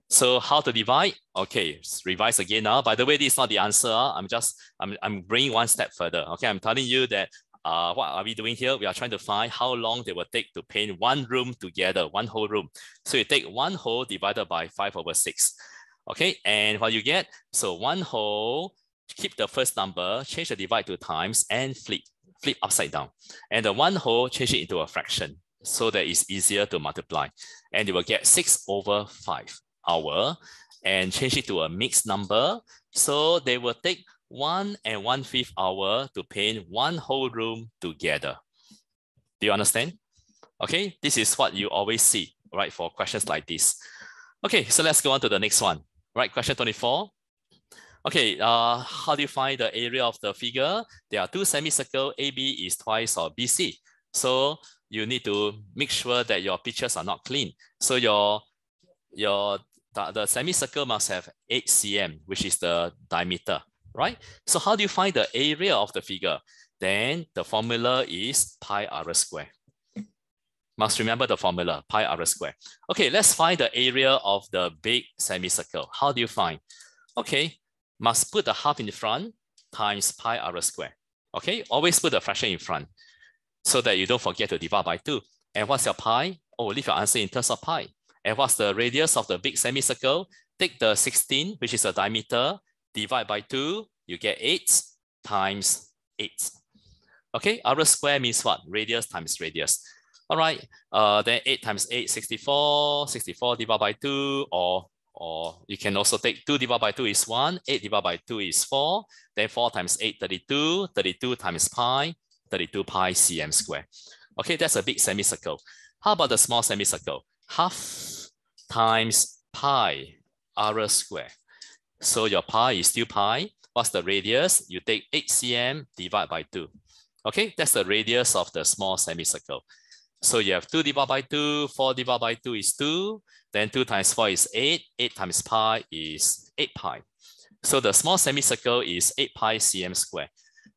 Speaker 1: So how to divide? Okay, revise again now. By the way, this is not the answer. I'm bringing one step further. Okay, I'm telling you that what are we doing here? We are trying to find how long they will take to paint one room together, one whole room. So you take one whole divided by 5 over 6. Okay, and what you get? So one whole, keep the first number, change the divide to times, and flip upside down. And the one whole, change it into a fraction so that it's easier to multiply. And you will get 6 over 5 hour, and change it to a mixed number. So they will take 1 1/5 hour to paint one whole room together. Do you understand? Okay, this is what you always see, right, for questions like this. Okay, so let's go on to the next one. Right, question 24. Okay, how do you find the area of the figure? There are two semicircles, AB is twice of BC. So you need to make sure that your pictures are not clean. So the semicircle must have 8 cm, which is the diameter, right? So how do you find the area of the figure? Then the formula is pi r square. Must remember the formula, pi r square. Okay, let's find the area of the big semicircle. How do you find? Okay, must put the half in front times pi r square. Okay, always put the fraction in front so that you don't forget to divide by 2. And what's your pi? Oh, leave your answer in terms of pi. And what's the radius of the big semicircle? Take the 16, which is the diameter, divide by 2, you get 8 times 8. Okay, r square means what? Radius times radius. All right, then 8 times 8, 64, 64 divided by 2, or you can also take 2 divided by 2 is 1, 8 divided by 2 is 4, then 4 times 8, 32, 32 times pi, 32 pi cm square. Okay, that's a big semicircle. How about the small semicircle? Half times pi r square. So your pi is still pi. What's the radius? You take 8 cm, divide by 2. Okay, that's the radius of the small semicircle. So you have 2 divided by 2, 4 divided by 2 is 2, then 2 times 4 is 8, 8 times pi is 8 pi. So the small semicircle is 8 pi cm square.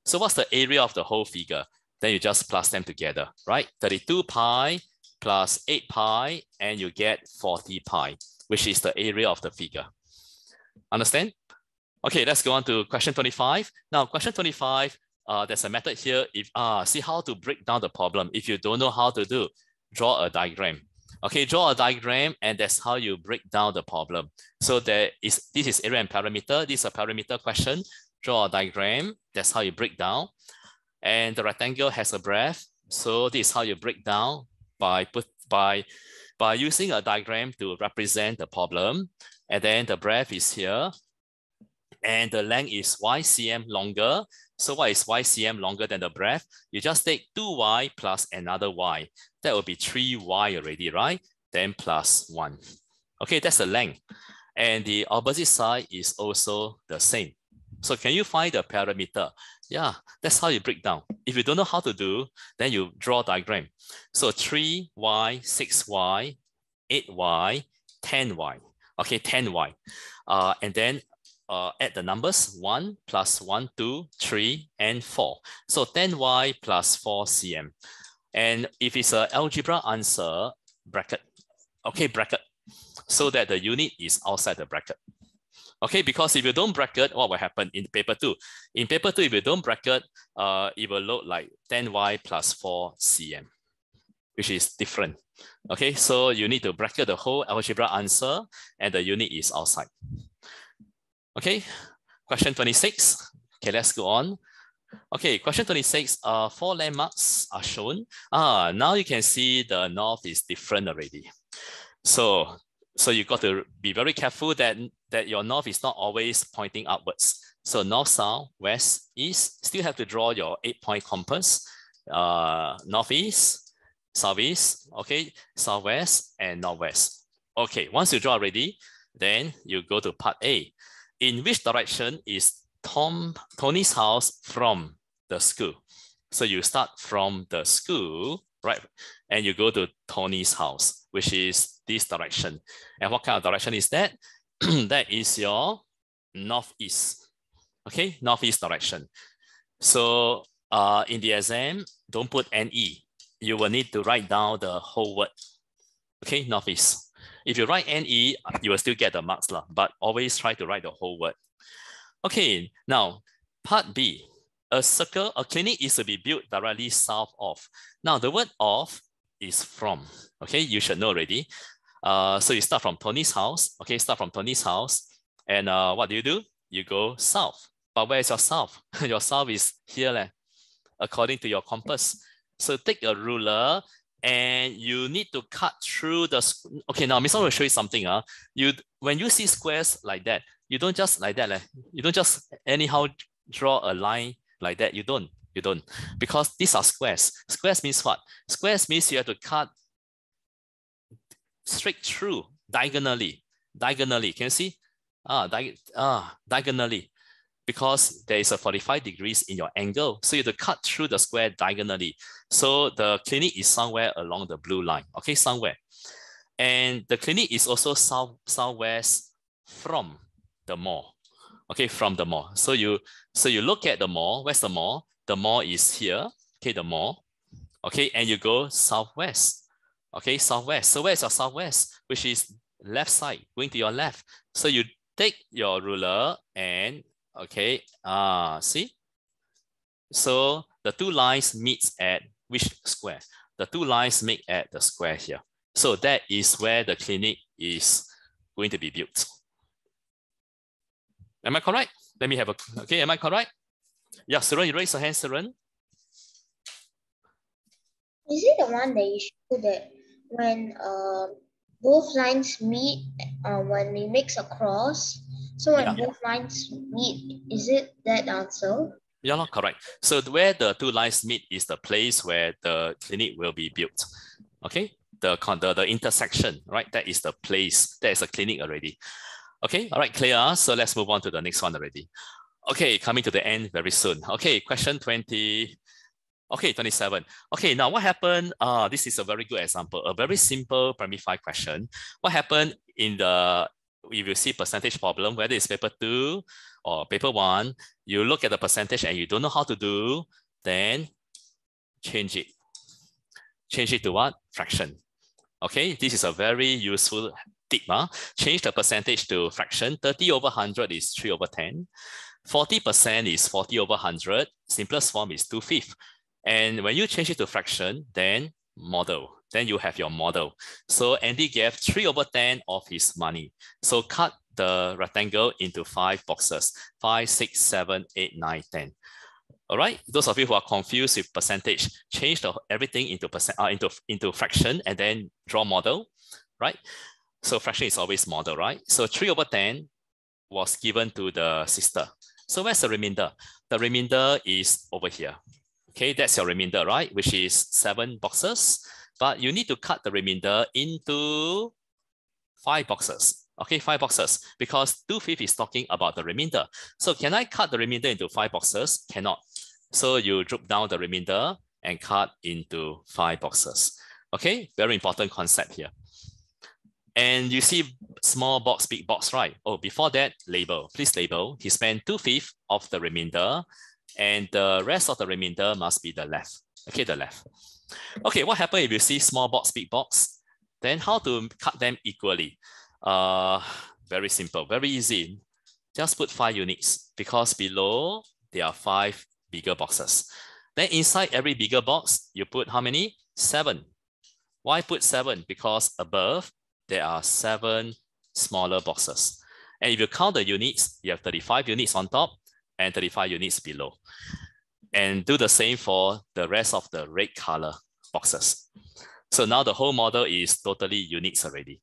Speaker 1: So what's the area of the whole figure? Then you just plus them together, right? 32 pi plus 8 pi, and you get 40 pi, which is the area of the figure. Understand? Okay, let's go on to question 25. Now, question 25, there's a method here. If see how to break down the problem. If you don't know how to do, draw a diagram. Okay, draw a diagram, and that's how you break down the problem. So this is area and parameter. This is a parameter question. Draw a diagram. That's how you break down. And the rectangle has a breadth. So this is how you break down by using a diagram to represent the problem. And then the breadth is here. And the length is y cm longer. So what is y cm longer than the breadth? You just take 2y plus another y. That will be 3y already, right? Then plus 1. Okay, that's the length. And the opposite side is also the same. So can you find the parameter? Yeah, that's how you break down. If you don't know how to do, then you draw a diagram. So 3y, 6y, 8y, 10y. Okay, 10y. And then add the numbers 1 plus 1, 2, 3, and 4. So 10y plus 4 cm. And if it's an algebra answer, bracket. Okay, bracket. So that the unit is outside the bracket. Okay, because if you don't bracket, what will happen in paper 2? In paper 2, if you don't bracket, it will look like 10y plus 4 cm. which is different. Okay, so you need to bracket the whole algebra answer and the unit is outside. Okay, question 26. Okay, let's go on. Okay, question 26, 4 landmarks are shown. Now you can see the north is different already. So you got to be very careful that your north is not always pointing upwards. So north, south, west, east, still have to draw your 8-point compass. Northeast, southeast, okay, southwest, and northwest. Okay, once you draw already, then you go to part A. In which direction is Tony's house from the school? So you start from the school, right? And you go to Tony's house, which is this direction. And what kind of direction is that? That is your northeast, okay? Northeast direction. So in the exam, don't put NE. You will need to write down the whole word, okay? Northeast. If you write NE, you will still get the marks, but always try to write the whole word. Okay, now part B. A clinic is to be built directly south of. Now the word of is from, okay? You should know already. So you start from Tony's house, okay? Start from Tony's house. And what do? You go south. But where is your south? Your south is here, according to your compass. So take a ruler and you need to cut through the, okay, now Miss will show you something. When you see squares like that, you don't just like that. You don't just anyhow draw a line like that. You don't, because these are squares. Squares means what? Squares means you have to cut straight through, diagonally. Can you see? Diagonally. Because there is a 45 degrees in your angle. So you have to cut through the square diagonally. So the clinic is somewhere along the blue line, okay, somewhere. And the clinic is also southwest from the mall, okay, from the mall. So you look at the mall. Where's the mall? The mall is here, okay, the mall, okay, and you go southwest, okay, southwest. So where's your southwest? Which is left side, going to your left. So you take your ruler and okay, see? So the two lines meet at which square? The two lines meet at the square here. So that is where the clinic is going to be built. Am I correct? Let me have a, okay, am I correct? Yeah, Siren, you raise your hand, Siren.
Speaker 4: Is it the one that you show that when both lines meet, when it makes a cross, so when both lines meet, is it that answer?
Speaker 1: Yeah, correct. So where the two lines meet is the place where the clinic will be built. Okay, the intersection, right? That is the place. That is a clinic already. Okay, all right, clear. So let's move on to the next one already. Okay, coming to the end very soon. Okay, question 20. Okay, 27. Okay, now what happened? This is a very good example, a very simple primary 5 question. What happened in the, if you see percentage problem, whether it's paper 2 or paper 1, you look at the percentage and you don't know how to do, then change it. Change it to what? Fraction. Okay, this is a very useful tip. Change the percentage to fraction. 30 over 100 is 3 over 10. 40% is 40 over 100. Simplest form is 2/5. And when you change it to fraction, then model. Then you have your model. So Andy gave 3 over 10 of his money. So cut the rectangle into 5 boxes. 5, 6, 7, 8, 9, 10. All right. Those of you who are confused with percentage, change everything into fraction and then draw model, right? So fraction is always model, right? So 3 over 10 was given to the sister. So where's the remainder? The remainder is over here. Okay, that's your remainder, right? Which is 7 boxes. But you need to cut the remainder into 5 boxes. Okay, 5 boxes, because 2/5 is talking about the remainder. So can I cut the remainder into 5 boxes? Cannot. So you drop down the remainder and cut into 5 boxes. Okay, very important concept here. And you see small box, big box, right? Oh, before that, label. Please label. He spent 2/5 of the remainder, and the rest of the remainder must be the left. Okay, the left. Okay, what happens if you see small box, big box? Then how to cut them equally? Very simple, very easy. Just put 5 units, because below there are 5 bigger boxes. Then inside every bigger box, you put how many? 7. Why put 7? Because above, there are 7 smaller boxes. And if you count the units, you have 35 units on top and 35 units below. And do the same for the rest of the red color boxes. So now the whole model is totally units already.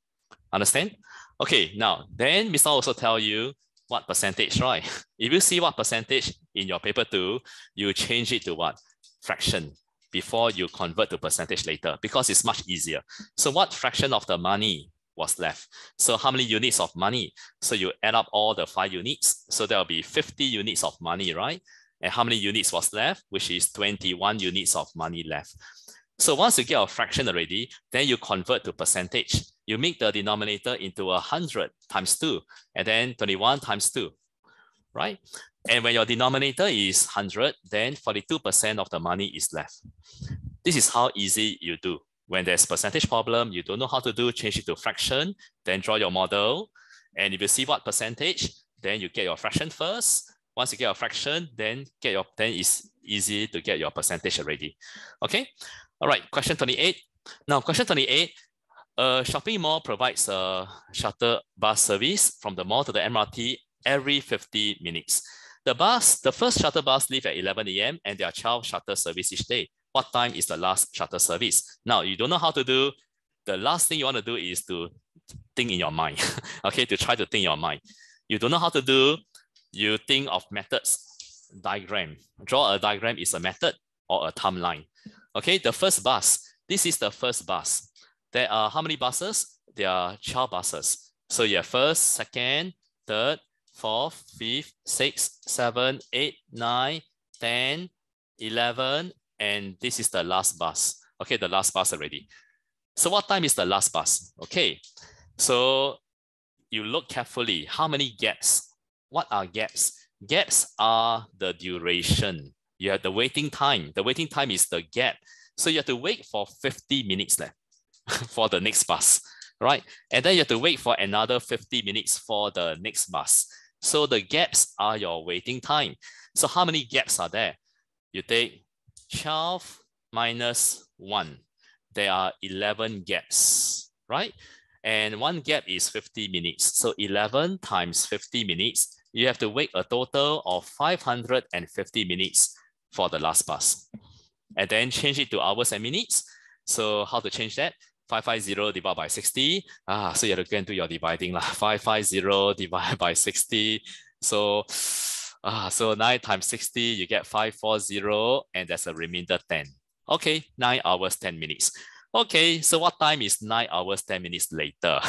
Speaker 1: Understand? Okay, now then Mr. also tell you what percentage, right? If you see what percentage in your paper 2, you change it to what? Fraction before you convert to percentage later, because it's much easier. So what fraction of the money was left? So how many units of money? So you add up all the 5 units. So there'll be 50 units of money, right? And how many units was left? Which is 21 units of money left. So once you get a fraction already, then you convert to percentage. You make the denominator into 100 times 2, and then 21 times 2, right? And when your denominator is 100, then 42% of the money is left. This is how easy you do. When there's percentage problem, you don't know how to do, change it to fraction, then draw your model. And if you see what percentage, then you get your fraction first. Once you get a fraction, then it's easy to get your percentage already. Okay. All right, question 28. Now, question 28, a shopping mall provides a shuttle bus service from the mall to the MRT every 50 minutes. The first shuttle bus leaves at 11 a.m. and there are 12 shuttle service each day. What time is the last shuttle service? Now, you don't know how to do. The last thing you want to do is to think in your mind, okay, to try to think in your mind. You don't know how to do, you think of methods, diagram. Draw a diagram is a method or a timeline. Okay, the first bus, this is the first bus. There are how many buses? There are 12 buses. So you have first, second, third, fourth, fifth, sixth, 7, 8, 9, 10, 11, and this is the last bus. Okay, the last bus already. So what time is the last bus? Okay, so you look carefully. How many gaps? What are gaps? Gaps are the duration. You have the waiting time. The waiting time is the gap. So you have to wait for 50 minutes left for the next bus, right? And then you have to wait for another 50 minutes for the next bus. So the gaps are your waiting time. So how many gaps are there? You take 12 minus 1. There are 11 gaps, right? And one gap is 50 minutes. So 11 times 50 minutes, you have to wait a total of 550 minutes for the last bus. And then change it to hours and minutes. So how to change that? 550 divided by 60. So you have to go and do your dividing. 550 divided by 60. So 9 times 60, you get 540, and there's a remainder 10. Okay, 9 hours, 10 minutes. Okay, so what time is 9 hours, 10 minutes later?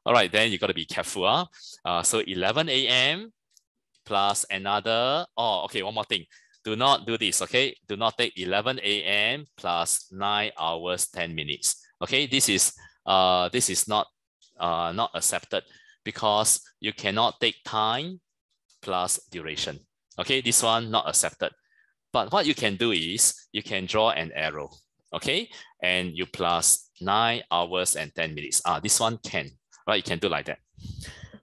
Speaker 1: All right, then you got to be careful. So 11 a.m. plus another, okay, one more thing. Do not do this, okay? Do not take 11 a.m. plus 9 hours, 10 minutes. Okay, this is not accepted because you cannot take time plus duration. Okay, this one not accepted. But what you can do is you can draw an arrow, okay? And you plus 9 hours and 10 minutes. This one can, right? You can do like that.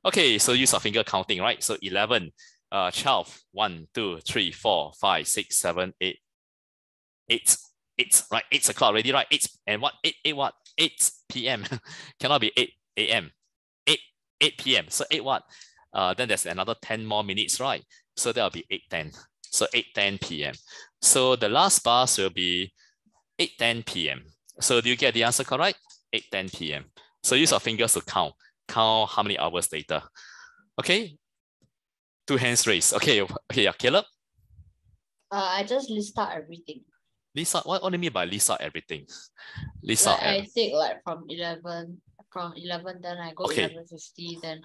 Speaker 1: Okay, so use your finger counting, right? So 11, 12, 1, 2, 3, 4, 5, 6, 7, 8, 8, right? 8 o'clock already, right? 8, and what? 8 what? 8 p.m. Cannot be 8 a.m. 8 p.m. So 8 what? Then there's another 10 more minutes, right? So that'll be 8:10. So 8:10 p.m. So the last bus will be 8:10 p.m. So do you get the answer correct? 8:10 p.m. So use your fingers to count how many hours later. Okay, 2 hands raised. Okay, yeah, Caleb?
Speaker 2: I just list out everything.
Speaker 1: List out, what do you mean by list out everything? List
Speaker 2: like
Speaker 1: out
Speaker 2: I take like from 11, then I go
Speaker 1: okay.
Speaker 2: 11:50, then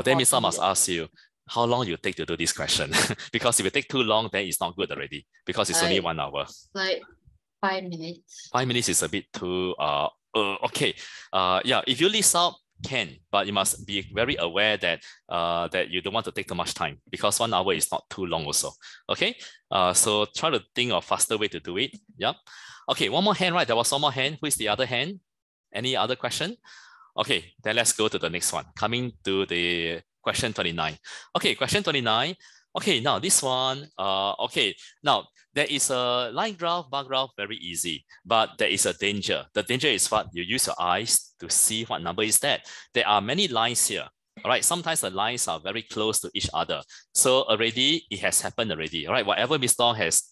Speaker 1: then Mr. must ask you, how long you take to do this question? Because if you take too long, then it's not good already because it's only 1 hour.
Speaker 2: Like 5 minutes.
Speaker 1: 5 minutes is a bit too, okay. Yeah, if you list out, can, but you must be very aware that that you don't want to take too much time because 1 hour is not too long also. Okay, so try to think of faster way to do it. Yeah. Okay, one more hand, right? There was one more hand. Who is the other hand? Any other question? Okay, then let's go to the next one. Coming to the question 29. Okay, question 29. Okay, now this one, okay, now There is a line graph, bar graph, very easy, but there is a danger. The danger is what? You use your eyes to see what number is that. There are many lines here. All right, sometimes the lines are very close to each other. So already, it has happened already. All right, whatever Ms. Long has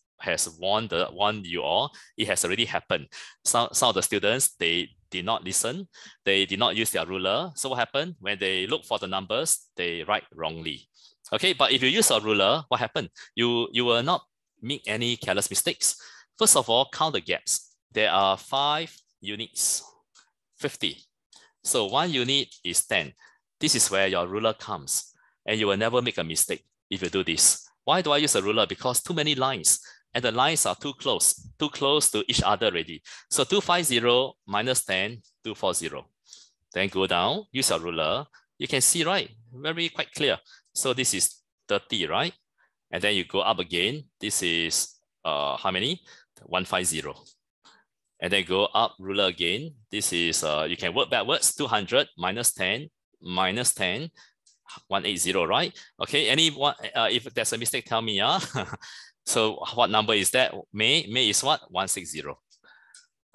Speaker 1: warned you all, it has already happened. Some of the students, they did not listen. They did not use their ruler. So what happened? When they look for the numbers, they write wrongly. Okay, but if you use a ruler, what happened? You will not make any careless mistakes. First of all, count the gaps. There are 5 units, 50. So 1 unit is 10. This is where your ruler comes, and you will never make a mistake if you do this. Why do I use a ruler? Because too many lines, and the lines are too close to each other already. So 250 minus 10, 240. Then go down, use a ruler. You can see, right? Very quite clear. So this is 30, right? And then you go up again. This is how many? 150. And then go up, ruler again. This is, you can work backwards, 200 minus 10, minus 10, 180, right? Okay, anyone, if there's a mistake, tell me, yeah? So what number is that? May is what? 160.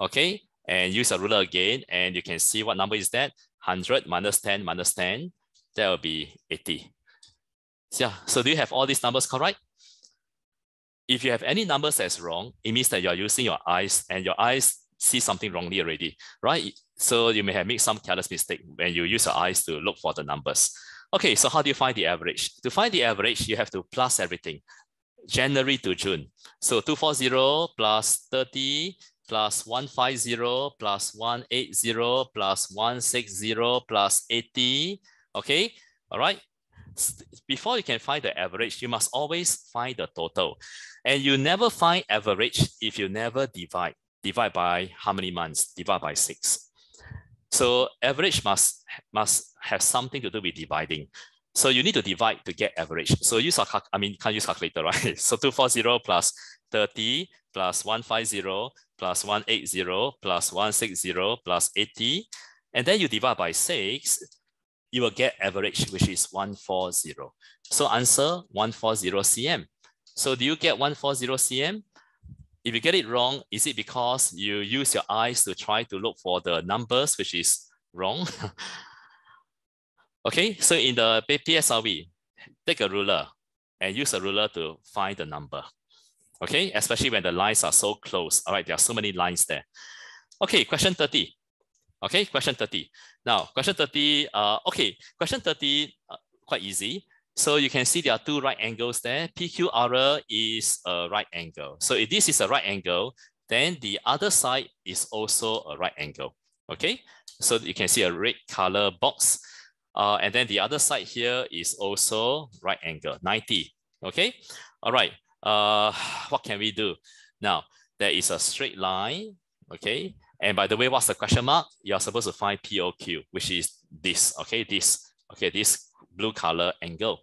Speaker 1: Okay, and use a ruler again, and you can see what number is that? 100 minus 10 minus 10, that will be 80. Yeah, so do you have all these numbers correct? If you have any numbers that's wrong, it means that you're using your eyes, and your eyes see something wrongly already, right? So you may have made some careless mistake when you use your eyes to look for the numbers. Okay, so how do you find the average? To find the average, you have to plus everything. January to June. So 240 plus 30 plus 150 plus 180 plus 160 plus 80. Okay, all right. Before you can find the average, you must always find the total. And you never find average if you never divide. Divide by how many months? Divide by 6. So average must have something to do with dividing. So you need to divide to get average. So use can't use calculator, right? So 240 plus 30 plus 150 plus 180 plus 160 plus 80. And then you divide by 6, you will get average, which is 140. So answer 140 cm. So do you get 140 cm? If you get it wrong, is it because you use your eyes to try to look for the numbers, which is wrong? Okay, so in the PSLE, take a ruler and use a ruler to find the number. Okay, especially when the lines are so close. All right, there are so many lines there. Okay, question 30. Okay, question 30. Now, question 30, question 30, quite easy. So you can see there are 2 right angles there. PQR is a right angle. So if this is a right angle, then the other side is also a right angle. Okay, so you can see a red color box. And then the other side here is also right angle, 90. Okay, all right. What can we do? Now, there is a straight line. Okay, and by the way, what's the question mark? You're supposed to find POQ, which is this. Okay, this blue color angle.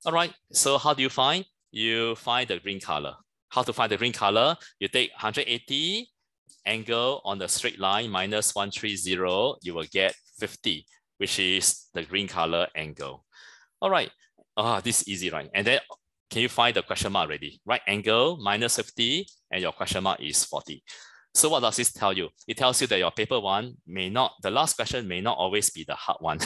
Speaker 1: All right, so how do you find? You find the green color. How to find the green color? You take 180 angle on the straight line minus 130, you will get 50, which is the green color angle. All right, this is easy, right? And then can you find the question mark already? Right angle minus 50 and your question mark is 40. So what does this tell you? It tells you that your paper 1 may not, the last question may not always be the hard one.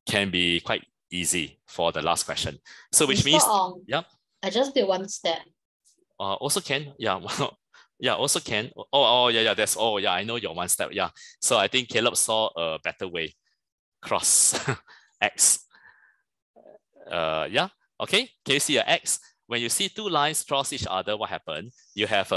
Speaker 1: Can be quite easy for the last question. So which means, yeah.
Speaker 2: I just did 1 step.
Speaker 1: Also can, yeah. Yeah, also can. Yeah, I know your 1 step. Yeah. So I think Caleb saw a better way. Cross X. Yeah. Okay. Can you see an X? When you see 2 lines cross each other, what happened? You have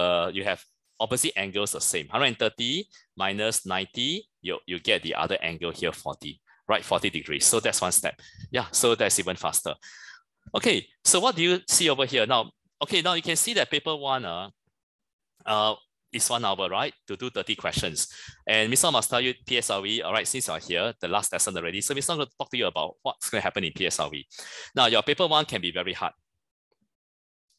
Speaker 1: opposite angles the same. 130 minus 90, you get the other angle here, 40. Right, 40 degrees. So that's 1 step. Yeah, so that's even faster. Okay, so what do you see over here now? Okay, now you can see that paper 1 is 1 hour, right, to do 30 questions. And Mr. must tell you PSLE, all right, since you're here, the last lesson already. So Mr. going to talk to you about what's going to happen in PSLE. Now, your paper 1 can be very hard.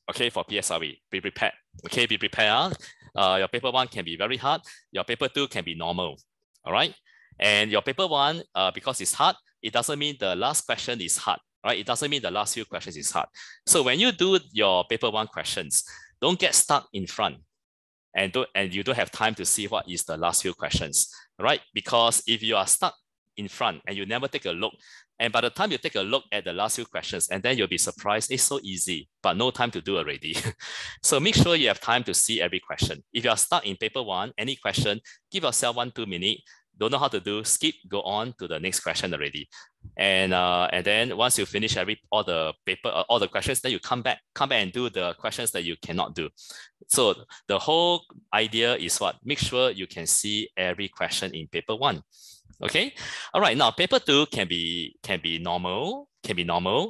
Speaker 1: Okay, for PSLE, be prepared. Okay, be prepared. Your paper 1 can be very hard. Your paper 2 can be normal, all right? And your paper 1, because it's hard, it doesn't mean the last question is hard, right? It doesn't mean the last few questions is hard. So when you do your paper 1 questions, don't get stuck in front and you don't have time to see what is the last few questions, right? Because if you are stuck in front and you never take a look, and by the time you take a look at the last few questions, and then you'll be surprised, it's so easy, but no time to do already. So make sure you have time to see every question. If you are stuck in paper 1, any question, give yourself 1-2 minutes. Don't know how to do, skip, go on to the next question already. And then once you finish all the questions, then you come back and do the questions that you cannot do. So the whole idea is what? Make sure you can see every question in paper 1. Okay. All right. Now paper 2 can be normal,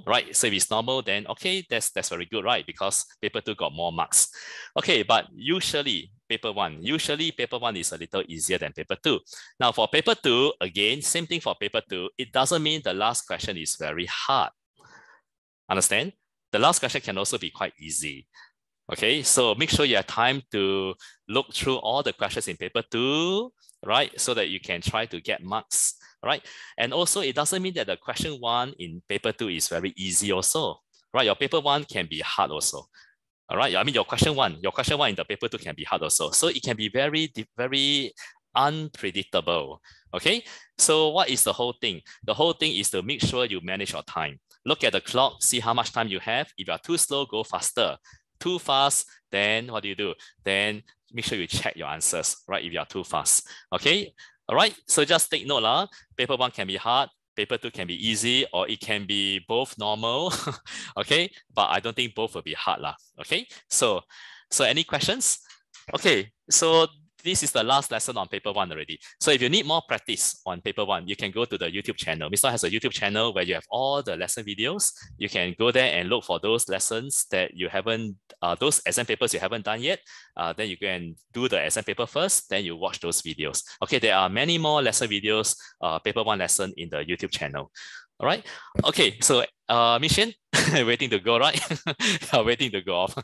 Speaker 1: right? So if it's normal, then okay, that's very good, right? Because paper 2 got more marks. Okay, but usually paper 1 is a little easier than paper 2. Now for paper 2, again, same thing for paper 2. It doesn't mean the last question is very hard. Understand? The last question can also be quite easy. Okay, so make sure you have time to look through all the questions in paper 2, right? So that you can try to get marks, right? And also it doesn't mean that the question 1 in paper 2 is very easy also, right? Your paper 1 can be hard also. All right, I mean your question 1 in the paper 2 can be hard also. So it can be very, very unpredictable. Okay, so what is the whole thing? The whole thing is to make sure you manage your time. Look at the clock, see how much time you have. If you are too slow, go faster. Too fast, then what do? Then make sure you check your answers, right? If you are too fast. Okay, all right. So just take note, lah. Paper 1 can be hard, paper 2 can be easy, or it can be both normal. Okay, but I don't think both will be hard, lah. Okay, so any questions? Okay, so this is the last lesson on paper 1 already. So if you need more practice on paper 1, you can go to the YouTube channel. Mr. has a YouTube channel where you have all the lesson videos. You can go there and look for those lessons that you haven't, those exam papers you haven't done yet. Then you can do the exam paper first, then you watch those videos. Okay, there are many more lesson videos, paper 1 lesson in the YouTube channel. All right. Okay, so Mission, waiting to go, right? Waiting to go off.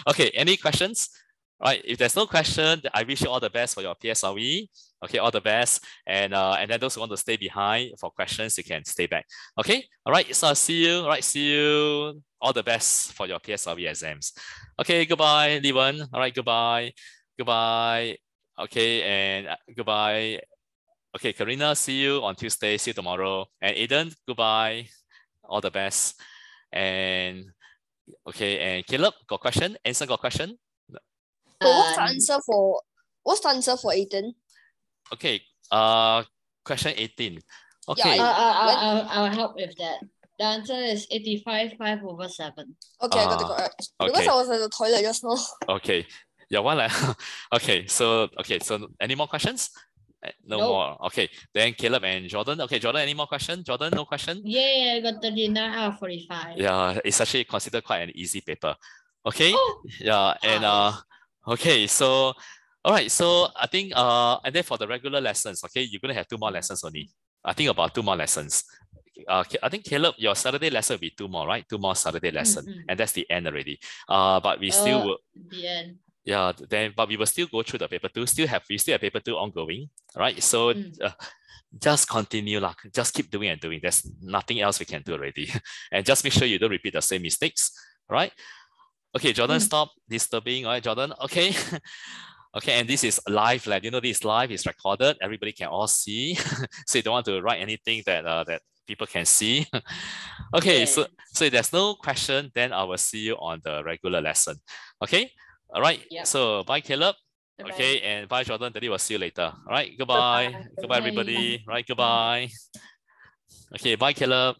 Speaker 1: Okay, any questions? All right, if there's no question, I wish you all the best for your PSLE. Okay, all the best. And then those who want to stay behind for questions, you can stay back. Okay, all right, so I'll see you. All right, see you. All the best for your PSLE exams. Okay, goodbye, Li-Wen. All right, goodbye. Goodbye. Okay, and goodbye. Okay, Karina, see you on Tuesday. See you tomorrow. And Aiden, goodbye. All the best. And okay, and Caleb, got question? Anson got question?
Speaker 5: What's the answer for 18?
Speaker 1: Okay, question 18. Okay.
Speaker 2: Yeah, I'll help with that. The answer is 85/5/7.
Speaker 5: Okay, I got it correct. Because I was at the toilet just now.
Speaker 1: Okay. Yeah, one. Okay, so any more questions? No more. Okay, then Caleb and Jordan. Okay, Jordan, any more questions? Jordan, no question?
Speaker 2: Yeah, I got 39/45.
Speaker 1: Yeah, it's actually considered quite an easy paper. Okay. Oh. Yeah, and okay, so all right, so I think and then for the regular lessons, okay, you're gonna have 2 more lessons only. I think about 2 more lessons. I think Caleb, your Saturday lesson will be 2 more, right? 2 more Saturday lesson, and that's the end already. But we still will.
Speaker 2: The end.
Speaker 1: Yeah, then but we will still go through the paper 2. We still have paper 2 ongoing, right? So just continue, lah. Just keep doing and doing. There's nothing else we can do already, and just make sure you don't repeat the same mistakes, right? Okay, Jordan, stop disturbing. All right, Jordan. Okay. Okay, and this is live, like, you know, this live is recorded. Everybody can all see. So you don't want to write anything that that people can see. Okay, so if there's no question, then I will see you on the regular lesson. Okay, all right. Yep. So bye, Caleb. Bye-bye. Okay, and bye, Jordan. Daddy will see you later. All right, goodbye. Goodbye, everybody. Right, goodbye. Okay, bye, Caleb.